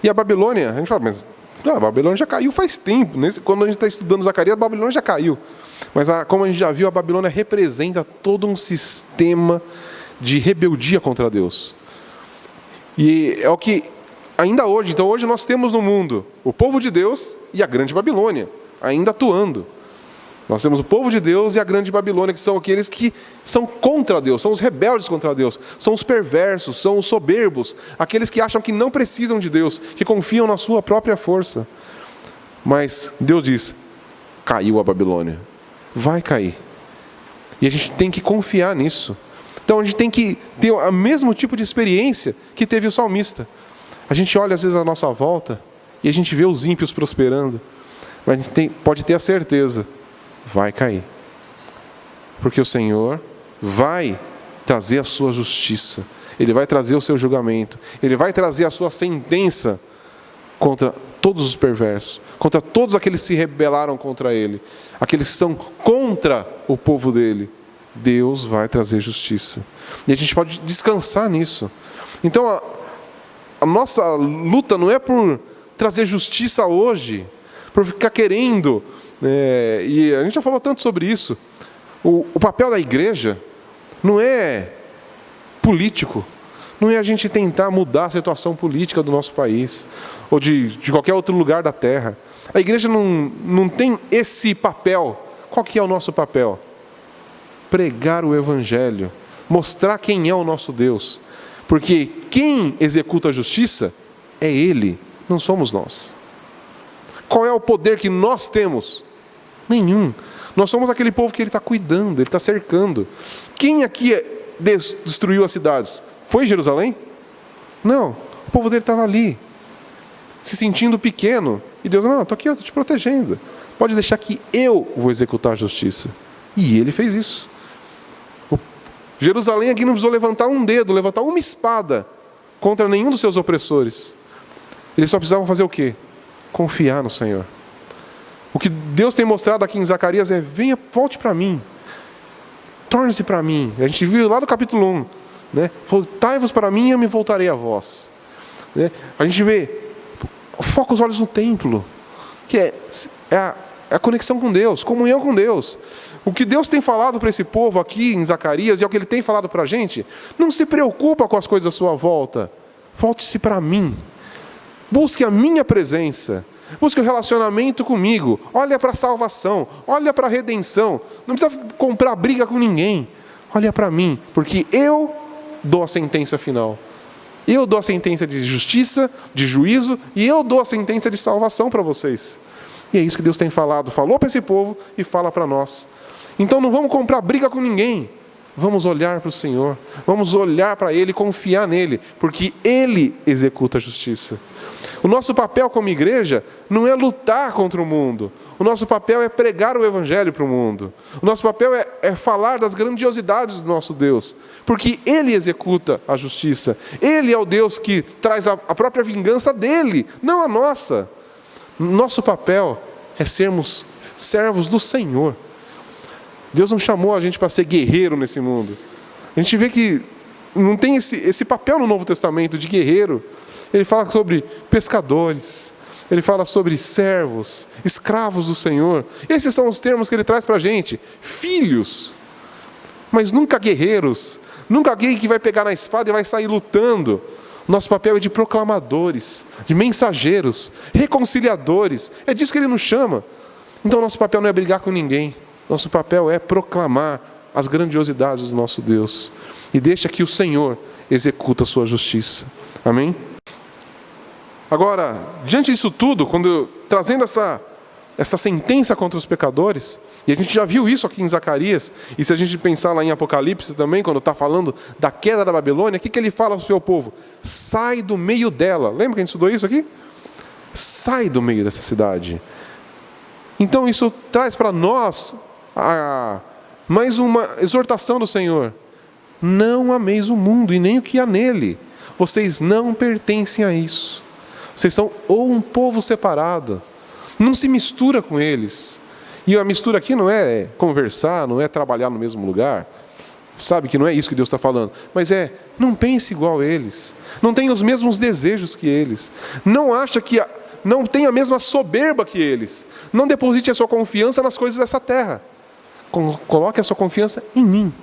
E a Babilônia, a gente fala, mas a Babilônia já caiu faz tempo. Quando a gente está estudando Zacarias, a Babilônia já caiu. Mas como a gente já viu, a Babilônia representa todo um sistema de rebeldia contra Deus. E é o que ainda hoje, então hoje nós temos no mundo o povo de Deus e a grande Babilônia. ainda atuando. Nós temos o povo de Deus e a grande Babilônia, que são aqueles que são contra Deus, são os rebeldes contra Deus, são os perversos, são os soberbos, aqueles que acham que não precisam de Deus, que confiam na sua própria força. Mas Deus diz, caiu a Babilônia, vai cair. E a gente tem que confiar nisso. Então a gente tem que ter o mesmo tipo de experiência que teve o salmista. A gente olha às vezes à nossa volta e a gente vê os ímpios prosperando, mas a gente pode ter a certeza, vai cair. Porque o Senhor vai trazer a sua justiça, Ele vai trazer o seu julgamento, Ele vai trazer a sua sentença contra todos os perversos, contra todos aqueles que se rebelaram contra Ele, aqueles que são contra o povo dEle. Deus vai trazer justiça. E a gente pode descansar nisso. Então a nossa luta não é por trazer justiça hoje, por ficar querendo, e a gente já falou tanto sobre isso. O papel da igreja não é político, não é a gente tentar mudar a situação política do nosso país, ou de qualquer outro lugar da terra. A igreja não tem esse papel. Qual que é o nosso papel? Pregar o Evangelho, mostrar quem é o nosso Deus, porque quem executa a justiça é Ele, não somos nós. Qual é o poder que nós temos? Nenhum. Nós somos aquele povo que Ele está cuidando, Ele está cercando. Quem aqui destruiu as cidades? Foi Jerusalém? Não, o povo dele estava ali, se sentindo pequeno, e Deus, não, estou aqui, estou te protegendo, pode deixar que eu vou executar a justiça. E Ele fez isso. Jerusalém aqui não precisou levantar um dedo, levantar uma espada contra nenhum dos seus opressores. Eles só precisavam fazer o quê? Confiar no Senhor. O que Deus tem mostrado aqui em Zacarias é, venha, volte para mim, torne-se para mim. A gente viu lá no capítulo 1, voltai-vos para mim e eu me voltarei a vós. A gente vê, foca os olhos no templo, que é a conexão com Deus, comunhão com Deus. O que Deus tem falado para esse povo aqui em Zacarias, e é o que Ele tem falado para a gente, não se preocupa com as coisas à sua volta, volte-se para mim, busque a minha presença, busque o relacionamento comigo, olha para a salvação, olha para a redenção, não precisa comprar briga com ninguém, olha para mim, porque eu dou a sentença final, eu dou a sentença de justiça, de juízo, e eu dou a sentença de salvação para vocês. E é isso que Deus tem falado, falou para esse povo e fala para nós. Então não vamos comprar briga com ninguém, vamos olhar para o Senhor, vamos olhar para Ele, confiar nele, porque Ele executa a justiça. O nosso papel como igreja não é lutar contra o mundo, o nosso papel é pregar o Evangelho para o mundo, o nosso papel é falar das grandiosidades do nosso Deus, porque Ele executa a justiça, Ele é o Deus que traz a própria vingança dEle, não a nossa. Nosso papel é sermos servos do Senhor. Deus não chamou a gente para ser guerreiro nesse mundo. A gente vê que não tem esse papel no Novo Testamento de guerreiro. Ele fala sobre pescadores, ele fala sobre servos, escravos do Senhor. Esses são os termos que ele traz para a gente. Filhos, mas nunca guerreiros, nunca alguém que vai pegar na espada e vai sair lutando. Nosso papel é de proclamadores, de mensageiros, reconciliadores. É disso que Ele nos chama. Então nosso papel não é brigar com ninguém. Nosso papel é proclamar as grandiosidades do nosso Deus. E deixa que o Senhor executa a sua justiça. Amém? Agora, diante disso tudo, trazendo essa sentença contra os pecadores, e a gente já viu isso aqui em Zacarias, e se a gente pensar lá em Apocalipse também, quando está falando da queda da Babilônia, o que ele fala para o seu povo? Sai do meio dela. Lembra que a gente estudou isso aqui? Sai do meio dessa cidade. Então isso traz para nós mais uma exortação do Senhor. Não ameis o mundo e nem o que há nele. Vocês não pertencem a isso. Vocês são um povo separado. Não se mistura com eles. E a mistura aqui não é conversar, não é trabalhar no mesmo lugar. Sabe que não é isso que Deus está falando. Mas não pense igual a eles. Não tenha os mesmos desejos que eles. Não tenha a mesma soberba que eles. Não deposite a sua confiança nas coisas dessa terra. Coloque a sua confiança em mim.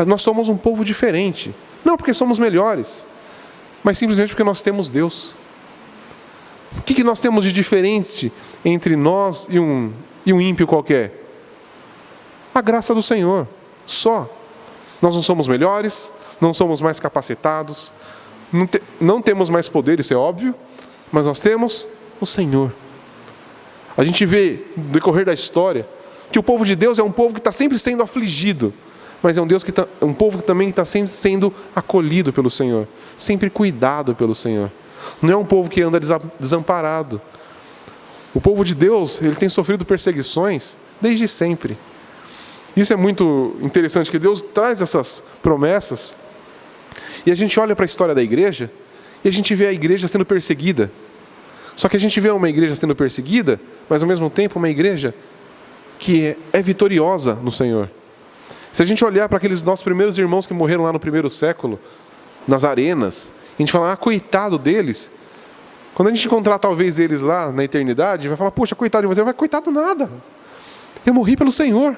Nós somos um povo diferente. Não porque somos melhores, mas simplesmente porque nós temos Deus. O que nós temos de diferente entre nós e um ímpio qualquer? A graça do Senhor, só. Nós não somos melhores, não somos mais capacitados, não temos mais poder, isso é óbvio, mas nós temos o Senhor. A gente vê, no decorrer da história, que o povo de Deus é um povo que está sempre sendo afligido, mas é um povo que também está sempre sendo acolhido pelo Senhor, sempre cuidado pelo Senhor. Não é um povo que anda desamparado. O povo de Deus, ele tem sofrido perseguições desde sempre. Isso é muito interessante, que Deus traz essas promessas, e a gente olha para a história da igreja, e a gente vê a igreja sendo perseguida. Só que a gente vê uma igreja sendo perseguida, mas ao mesmo tempo uma igreja que é vitoriosa no Senhor. Se a gente olhar para aqueles nossos primeiros irmãos que morreram lá no primeiro século, nas arenas, a gente fala, coitado deles. Quando a gente encontrar talvez eles lá na eternidade, vai falar, poxa, coitado de você. Vai, coitado nada. Eu morri pelo Senhor.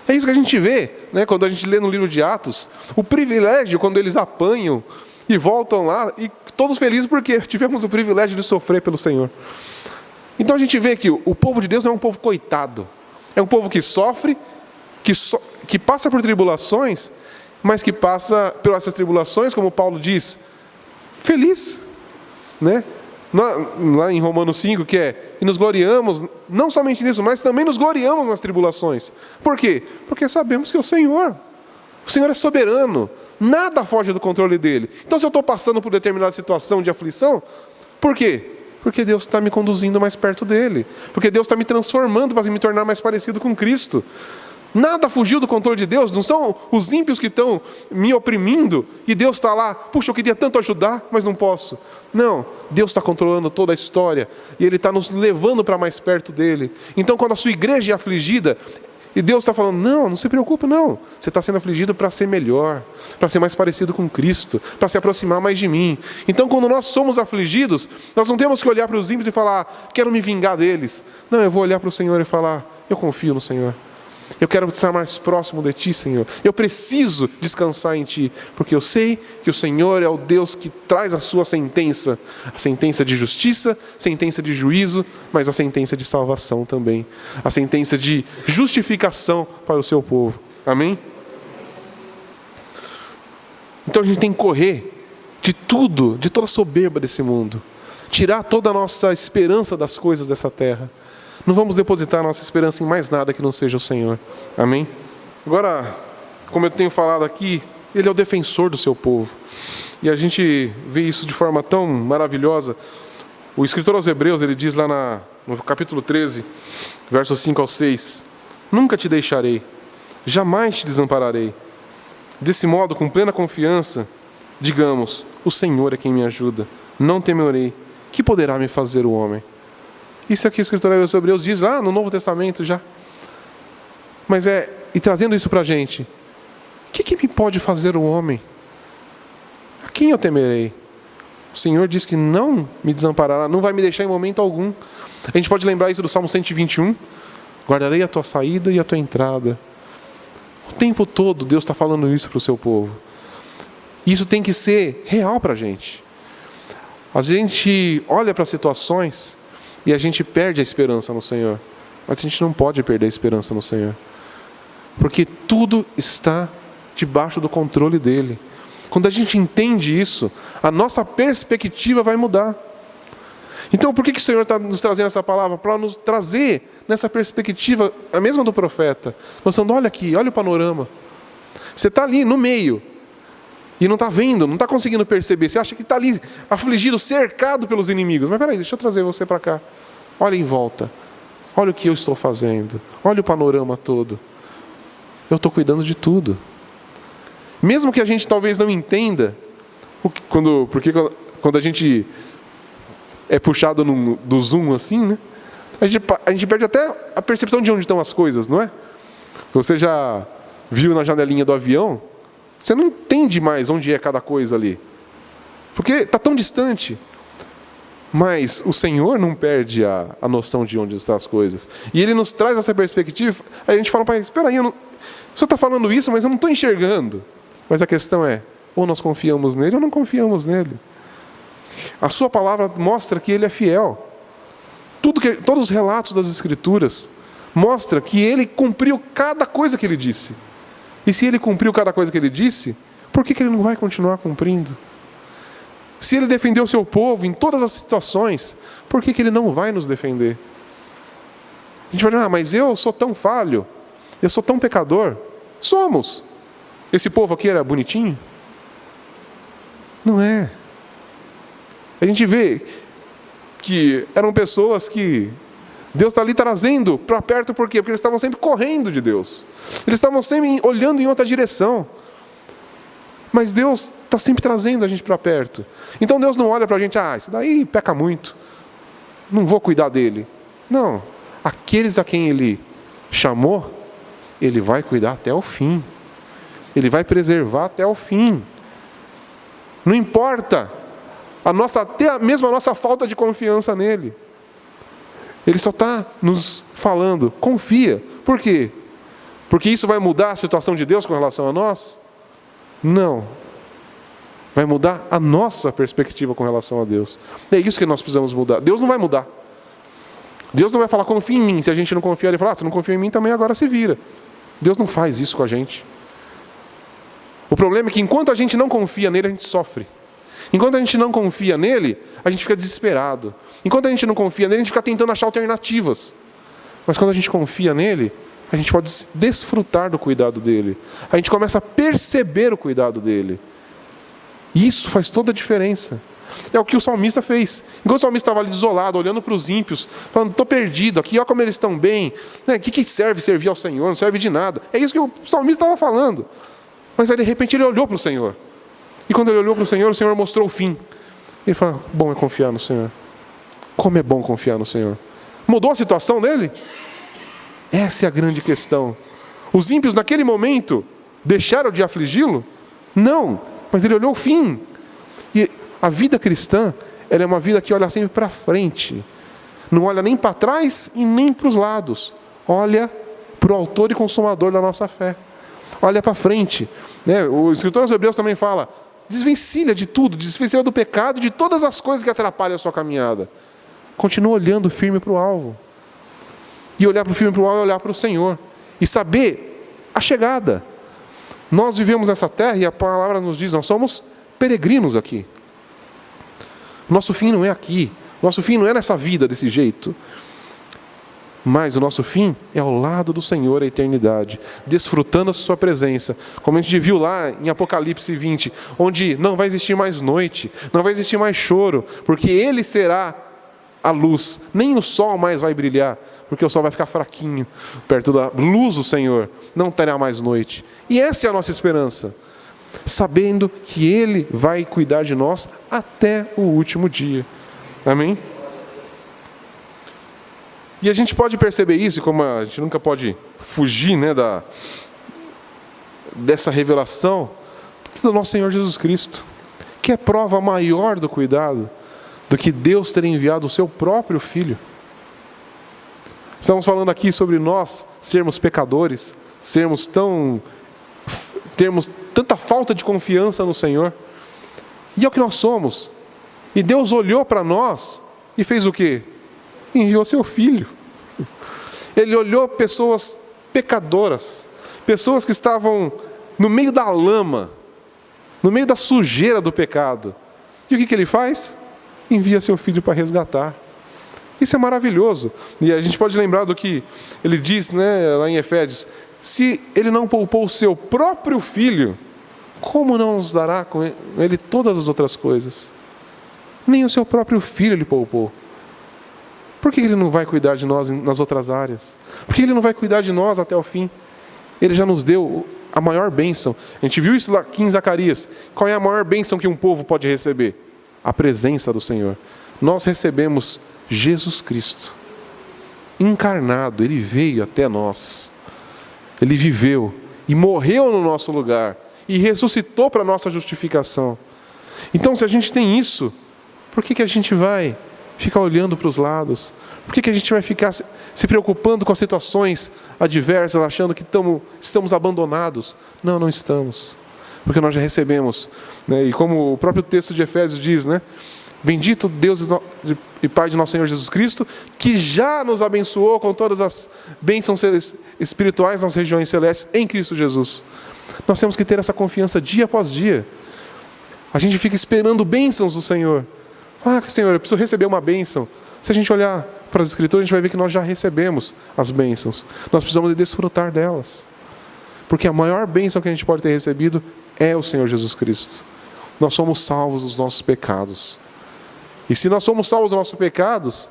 É isso que a gente vê, né, quando a gente lê no livro de Atos, o privilégio quando eles apanham e voltam lá, e todos felizes porque tivemos o privilégio de sofrer pelo Senhor. Então a gente vê que o povo de Deus não é um povo coitado. É um povo que sofre, que passa por tribulações, mas que passa por essas tribulações, como Paulo diz, feliz, né? Lá em Romanos 5, que é, e nos gloriamos, não somente nisso, mas também nos gloriamos nas tribulações. Por quê? Porque sabemos que o Senhor é soberano, nada foge do controle dele. Então se eu estou passando por determinada situação de aflição, por quê? Porque Deus está me conduzindo mais perto dele, porque Deus está me transformando para me tornar mais parecido com Cristo. Nada fugiu do controle de Deus, não são os ímpios que estão me oprimindo e Deus está lá, puxa, eu queria tanto ajudar, mas não posso. Não, Deus está controlando toda a história e Ele está nos levando para mais perto dEle. Então quando a sua igreja é afligida, e Deus está falando, não se preocupe não, você está sendo afligido para ser melhor, para ser mais parecido com Cristo, para se aproximar mais de mim. Então quando nós somos afligidos, nós não temos que olhar para os ímpios e falar, quero me vingar deles. Não, eu vou olhar para o Senhor e falar, eu confio no Senhor. Eu quero estar mais próximo de Ti, Senhor. Eu preciso descansar em Ti, porque eu sei que o Senhor é o Deus que traz a sua sentença, a sentença de justiça, sentença de juízo, mas a sentença de salvação também, a sentença de justificação para o seu povo. Amém? Então a gente tem que correr de tudo, de toda a soberba desse mundo, tirar toda a nossa esperança das coisas dessa terra. Não vamos depositar nossa esperança em mais nada que não seja o Senhor. Amém? Agora, como eu tenho falado aqui, Ele é o defensor do seu povo. E a gente vê isso de forma tão maravilhosa. O escritor aos Hebreus, ele diz lá no capítulo 13, versos 5 ao 6, nunca te deixarei, jamais te desampararei. Desse modo, com plena confiança, digamos, o Senhor é quem me ajuda. Não temerei. Que poderá me fazer o homem? Isso aqui o escritor aos Hebreus diz lá no Novo Testamento já. Mas e trazendo isso para a gente, o que me pode fazer o homem? A quem eu temerei? O Senhor diz que não me desamparará, não vai me deixar em momento algum. A gente pode lembrar isso do Salmo 121. Guardarei a tua saída e a tua entrada. O tempo todo Deus está falando isso para o seu povo. Isso tem que ser real para a gente. A gente olha para situações e a gente perde a esperança no Senhor. Mas a gente não pode perder a esperança no Senhor. Porque tudo está debaixo do controle dEle. Quando a gente entende isso, a nossa perspectiva vai mudar. Então por que o Senhor está nos trazendo essa palavra? Para nos trazer nessa perspectiva, a mesma do profeta. Mostrando, olha aqui, olha o panorama. Você está ali no meio. E não está vendo, não está conseguindo perceber. Você acha que está ali afligido, cercado pelos inimigos. Mas peraí, deixa eu trazer você para cá. Olha em volta. Olha o que eu estou fazendo. Olha o panorama todo. Eu estou cuidando de tudo. Mesmo que a gente talvez não entenda, porque quando a gente é puxado do zoom assim, né? A gente perde até a percepção de onde estão as coisas, não é? Você já viu na janelinha do avião, você não entende mais onde é cada coisa ali. Porque está tão distante. Mas o Senhor não perde a noção de onde estão as coisas. E Ele nos traz essa perspectiva. Aí a gente fala para ele, espera aí, o Senhor está falando isso, mas eu não estou enxergando. Mas a questão é, ou nós confiamos nele ou não confiamos nele. A sua palavra mostra que Ele é fiel. Todos os relatos das Escrituras mostram que Ele cumpriu cada coisa que Ele disse. E se Ele cumpriu cada coisa que Ele disse, por que Ele não vai continuar cumprindo? Se Ele defendeu o seu povo em todas as situações, por que Ele não vai nos defender? A gente vai dizer, mas eu sou tão falho, eu sou tão pecador. Somos. Esse povo aqui era bonitinho? Não é. A gente vê que eram pessoas que Deus está ali trazendo para perto, por quê? Porque eles estavam sempre correndo de Deus. Eles estavam sempre olhando em outra direção. Mas Deus está sempre trazendo a gente para perto. Então Deus não olha para a gente, esse daí peca muito, não vou cuidar dele. Não. Aqueles a quem Ele chamou, Ele vai cuidar até o fim. Ele vai preservar até o fim. Não importa até mesmo a nossa falta de confiança nele. Ele só está nos falando, confia. Por quê? Porque isso vai mudar a situação de Deus com relação a nós? Não. Vai mudar a nossa perspectiva com relação a Deus. É isso que nós precisamos mudar. Deus não vai mudar. Deus não vai falar, confia em mim. Se a gente não confiar, Ele fala, se não confia em mim, também agora se vira. Deus não faz isso com a gente. O problema é que enquanto a gente não confia nele, a gente sofre. Enquanto a gente não confia nele, a gente fica desesperado. Enquanto a gente não confia nele, a gente fica tentando achar alternativas. Mas quando a gente confia nele, a gente pode desfrutar do cuidado dele. A gente começa a perceber o cuidado dele. E isso faz toda a diferença. É o que o salmista fez. Enquanto o salmista estava ali isolado, olhando para os ímpios, falando, estou perdido aqui, olha como eles estão bem. O que serve servir ao Senhor? Não serve de nada. É isso que o salmista estava falando. Mas aí de repente ele olhou para o Senhor. E quando ele olhou para o Senhor mostrou o fim. Ele falou, bom é confiar no Senhor. Como é bom confiar no Senhor. Mudou a situação dele? Essa é a grande questão. Os ímpios naquele momento deixaram de afligi-lo? Não, mas ele olhou o fim. E a vida cristã, ela é uma vida que olha sempre para frente. Não olha nem para trás e nem para os lados. Olha para o autor e consumador da nossa fé. Olha para frente. O escritor aos Hebreus também fala, desvencilha de tudo, desvencilha do pecado, de todas as coisas que atrapalham a sua caminhada. Continua olhando firme para o alvo. E olhar para o firme para o alvo é olhar para o Senhor. E saber a chegada. Nós vivemos nessa terra e a palavra nos diz, nós somos peregrinos aqui. Nosso fim não é aqui. Nosso fim não é nessa vida desse jeito. Mas o nosso fim é ao lado do Senhor, a eternidade, desfrutando a sua presença. Como a gente viu lá em Apocalipse 20, onde não vai existir mais noite, não vai existir mais choro, porque Ele será a luz. Nem o sol mais vai brilhar, porque o sol vai ficar fraquinho. Perto da luz do Senhor, não terá mais noite. E essa é a nossa esperança. Sabendo que Ele vai cuidar de nós até o último dia. Amém? E a gente pode perceber isso, como a gente nunca pode fugir dessa revelação do nosso Senhor Jesus Cristo, que é prova maior do cuidado do que Deus ter enviado o seu próprio Filho. Estamos falando aqui sobre nós sermos pecadores, termos tanta falta de confiança no Senhor. E é o que nós somos. E Deus olhou para nós e fez o quê? Enviou seu Filho. Ele olhou pessoas pecadoras, pessoas que estavam no meio da lama, no meio da sujeira do pecado. E o que Ele faz? Envia seu Filho para resgatar. Isso é maravilhoso. E a gente pode lembrar do que ele diz lá em Efésios, se Ele não poupou o seu próprio Filho, como não nos dará com Ele todas as outras coisas? Nem o seu próprio Filho Ele poupou. Por que Ele não vai cuidar de nós nas outras áreas? Por que Ele não vai cuidar de nós até o fim? Ele já nos deu a maior bênção. A gente viu isso lá aqui em Zacarias. Qual é a maior bênção que um povo pode receber? A presença do Senhor. Nós recebemos Jesus Cristo. Encarnado, Ele veio até nós. Ele viveu e morreu no nosso lugar. E ressuscitou para a nossa justificação. Então, se a gente tem isso, por que a gente vai ficar olhando para os lados? Por que a gente vai ficar se preocupando com as situações adversas, achando que estamos abandonados? Não, não estamos. Porque nós já recebemos. E como o próprio texto de Efésios diz, Bendito Deus e Pai de nosso Senhor Jesus Cristo, que já nos abençoou com todas as bênçãos espirituais nas regiões celestes em Cristo Jesus. Nós temos que ter essa confiança dia após dia. A gente fica esperando bênçãos do Senhor. Senhor, eu preciso receber uma bênção. Se a gente olhar para as Escrituras, a gente vai ver que nós já recebemos as bênçãos. Nós precisamos de desfrutar delas. Porque a maior bênção que a gente pode ter recebido é o Senhor Jesus Cristo. Nós somos salvos dos nossos pecados. E se nós somos salvos dos nossos pecados,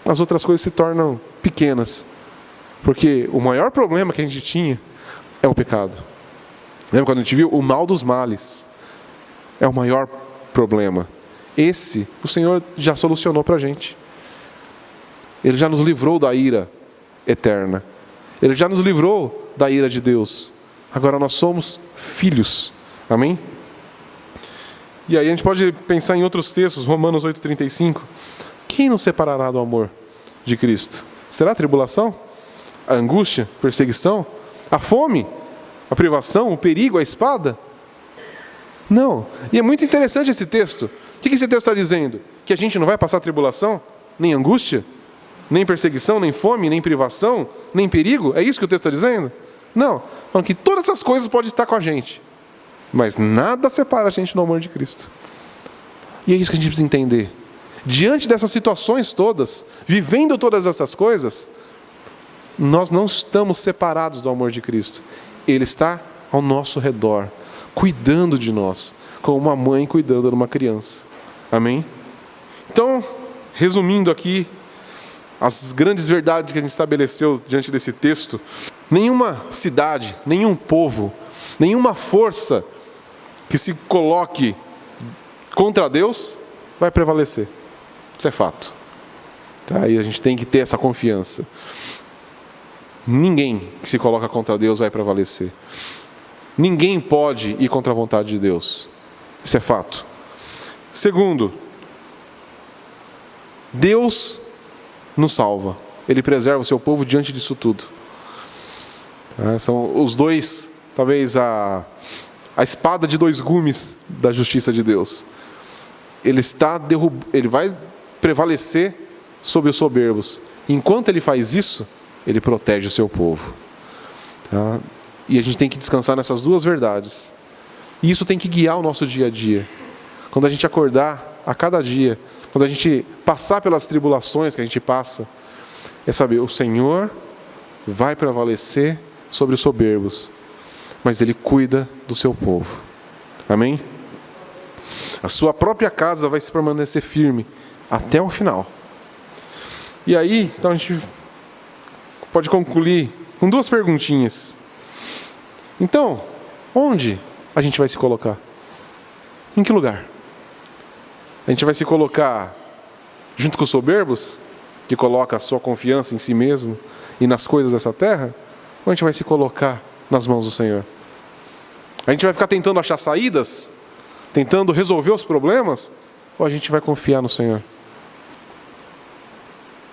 as outras coisas se tornam pequenas. Porque o maior problema que a gente tinha é o pecado. Lembra quando a gente viu o mal dos males? É o maior problema. Esse, o Senhor já solucionou para a gente. Ele já nos livrou da ira eterna. Ele já nos livrou da ira de Deus. Agora nós somos filhos. Amém? E aí a gente pode pensar em outros textos, Romanos 8,35. Quem nos separará do amor de Cristo? Será a tribulação? A angústia? A perseguição? A fome? A privação? O perigo? A espada? Não. E é muito interessante esse texto. O que esse texto está dizendo? Que a gente não vai passar tribulação? Nem angústia? Nem perseguição? Nem fome? Nem privação? Nem perigo? É isso que o texto está dizendo? Não. Falando que todas essas coisas podem estar com a gente. Mas nada separa a gente do amor de Cristo. E é isso que a gente precisa entender. Diante dessas situações todas, vivendo todas essas coisas, nós não estamos separados do amor de Cristo. Ele está ao nosso redor, cuidando de nós, como uma mãe cuidando de uma criança. Amém? Então, resumindo aqui, as grandes verdades que a gente estabeleceu diante desse texto, nenhuma cidade, nenhum povo, nenhuma força que se coloque contra Deus vai prevalecer. Isso é fato. Tá? E a gente tem que ter essa confiança. Ninguém que se coloca contra Deus vai prevalecer. Ninguém pode ir contra a vontade de Deus. Isso é fato. Segundo, Deus nos salva. Ele preserva o seu povo diante disso tudo. Tá? São os dois, talvez a espada de dois gumes da justiça de Deus. Ele vai prevalecer sobre os soberbos. Enquanto ele faz isso, ele protege o seu povo. Tá? E a gente tem que descansar nessas duas verdades. E isso tem que guiar o nosso dia a dia. Quando a gente acordar a cada dia, quando a gente passar pelas tribulações que a gente passa, é saber, o Senhor vai prevalecer sobre os soberbos, mas Ele cuida do seu povo. Amém? A sua própria casa vai se permanecer firme até o final. E aí, então a gente pode concluir com duas perguntinhas. Então, onde a gente vai se colocar? Em que lugar? A gente vai se colocar junto com os soberbos, que coloca a sua confiança em si mesmo e nas coisas dessa terra? Ou a gente vai se colocar nas mãos do Senhor? A gente vai ficar tentando achar saídas? Tentando resolver os problemas? Ou a gente vai confiar no Senhor?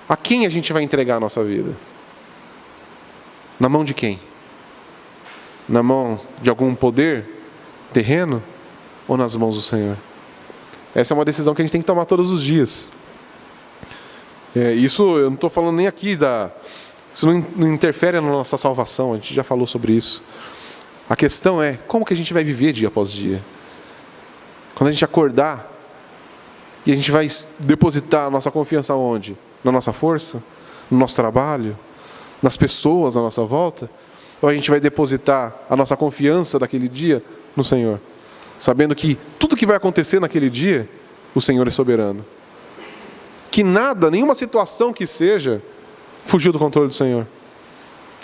A quem a gente vai entregar a nossa vida? Na mão de quem? Na mão de algum poder terreno? Ou nas mãos do Senhor? Essa é uma decisão que a gente tem que tomar todos os dias. Isso eu não estou falando nem aqui isso não interfere na nossa salvação, a gente já falou sobre isso. A questão é, como que a gente vai viver dia após dia? Quando a gente acordar, e a gente vai depositar a nossa confiança onde? Na nossa força? No nosso trabalho? Nas pessoas à nossa volta? Ou a gente vai depositar a nossa confiança daquele dia no Senhor? Sabendo que tudo que vai acontecer naquele dia, o Senhor é soberano. Que nada, nenhuma situação que seja, fugiu do controle do Senhor.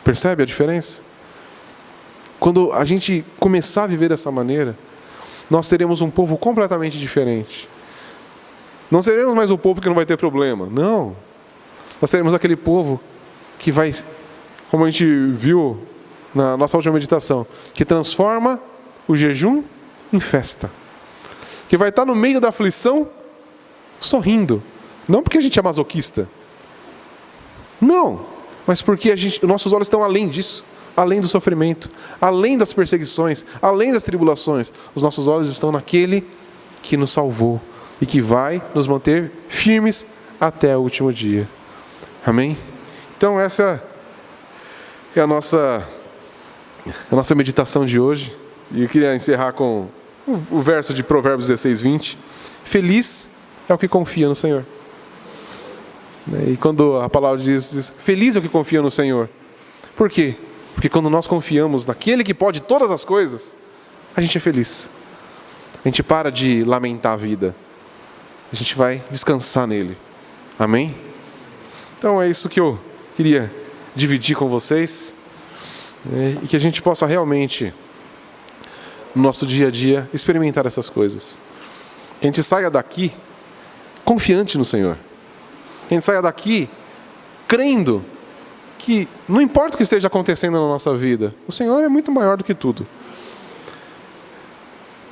Percebe a diferença? Quando a gente começar a viver dessa maneira, nós teremos um povo completamente diferente. Não seremos mais o povo que não vai ter problema. Não. Nós seremos aquele povo que vai, como a gente viu na nossa última meditação, que transforma o jejum em festa. Que vai estar no meio da aflição sorrindo. Não porque a gente é masoquista. Não. Mas porque nossos olhos estão além disso. Além do sofrimento. Além das perseguições. Além das tribulações. Os nossos olhos estão naquele que nos salvou. e que vai nos manter firmes até o último dia. Amém? Então essa é a nossa meditação de hoje. E eu queria encerrar com o verso de Provérbios 16, 20. Feliz é o que confia no Senhor. E quando a palavra diz feliz é o que confia no Senhor. Por quê? Porque quando nós confiamos naquele que pode todas as coisas, a gente é feliz. A gente para de lamentar a vida. A gente vai descansar nele. Amém? Então é isso que eu queria dividir com vocês. E que a gente possa realmente, no nosso dia a dia, experimentar essas coisas. Que a gente saia daqui confiante no Senhor. Que a gente saia daqui crendo que não importa o que esteja acontecendo na nossa vida, o Senhor é muito maior do que tudo.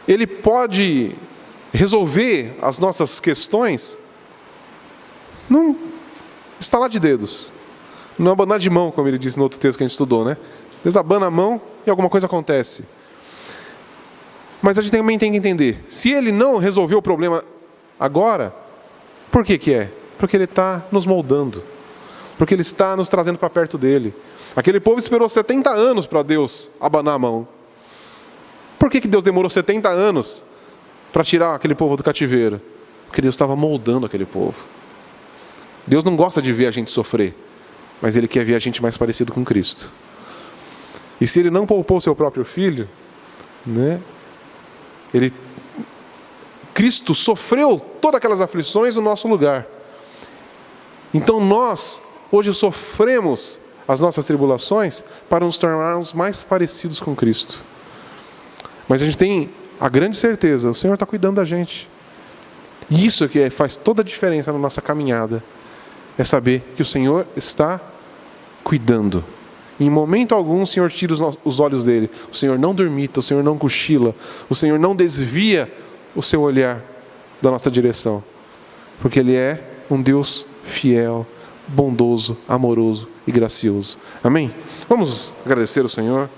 Ele pode resolver as nossas questões num estalar de dedos, não abanar de mão, como ele disse no outro texto que a gente estudou, né? Desabana a mão e alguma coisa acontece. Mas a gente também tem que entender, se ele não resolveu o problema agora, por que que é? Porque ele está nos moldando. Porque ele está nos trazendo para perto dele. Aquele povo esperou 70 anos para Deus abanar a mão. Por que que Deus demorou 70 anos para tirar aquele povo do cativeiro? Porque Deus estava moldando aquele povo. Deus não gosta de ver a gente sofrer, mas Ele quer ver a gente mais parecido com Cristo. E se Ele não poupou seu próprio Filho, né, Cristo sofreu todas aquelas aflições no nosso lugar. Então nós, hoje, sofremos as nossas tribulações para nos tornarmos mais parecidos com Cristo. Mas a gente tem a grande certeza, o Senhor está cuidando da gente. E isso que faz toda a diferença na nossa caminhada. É saber que o Senhor está cuidando. Em momento algum o Senhor tira os olhos dele. O Senhor não dormita, o Senhor não cochila. O Senhor não desvia o seu olhar da nossa direção. Porque Ele é um Deus fiel, bondoso, amoroso e gracioso. Amém? Vamos agradecer ao Senhor.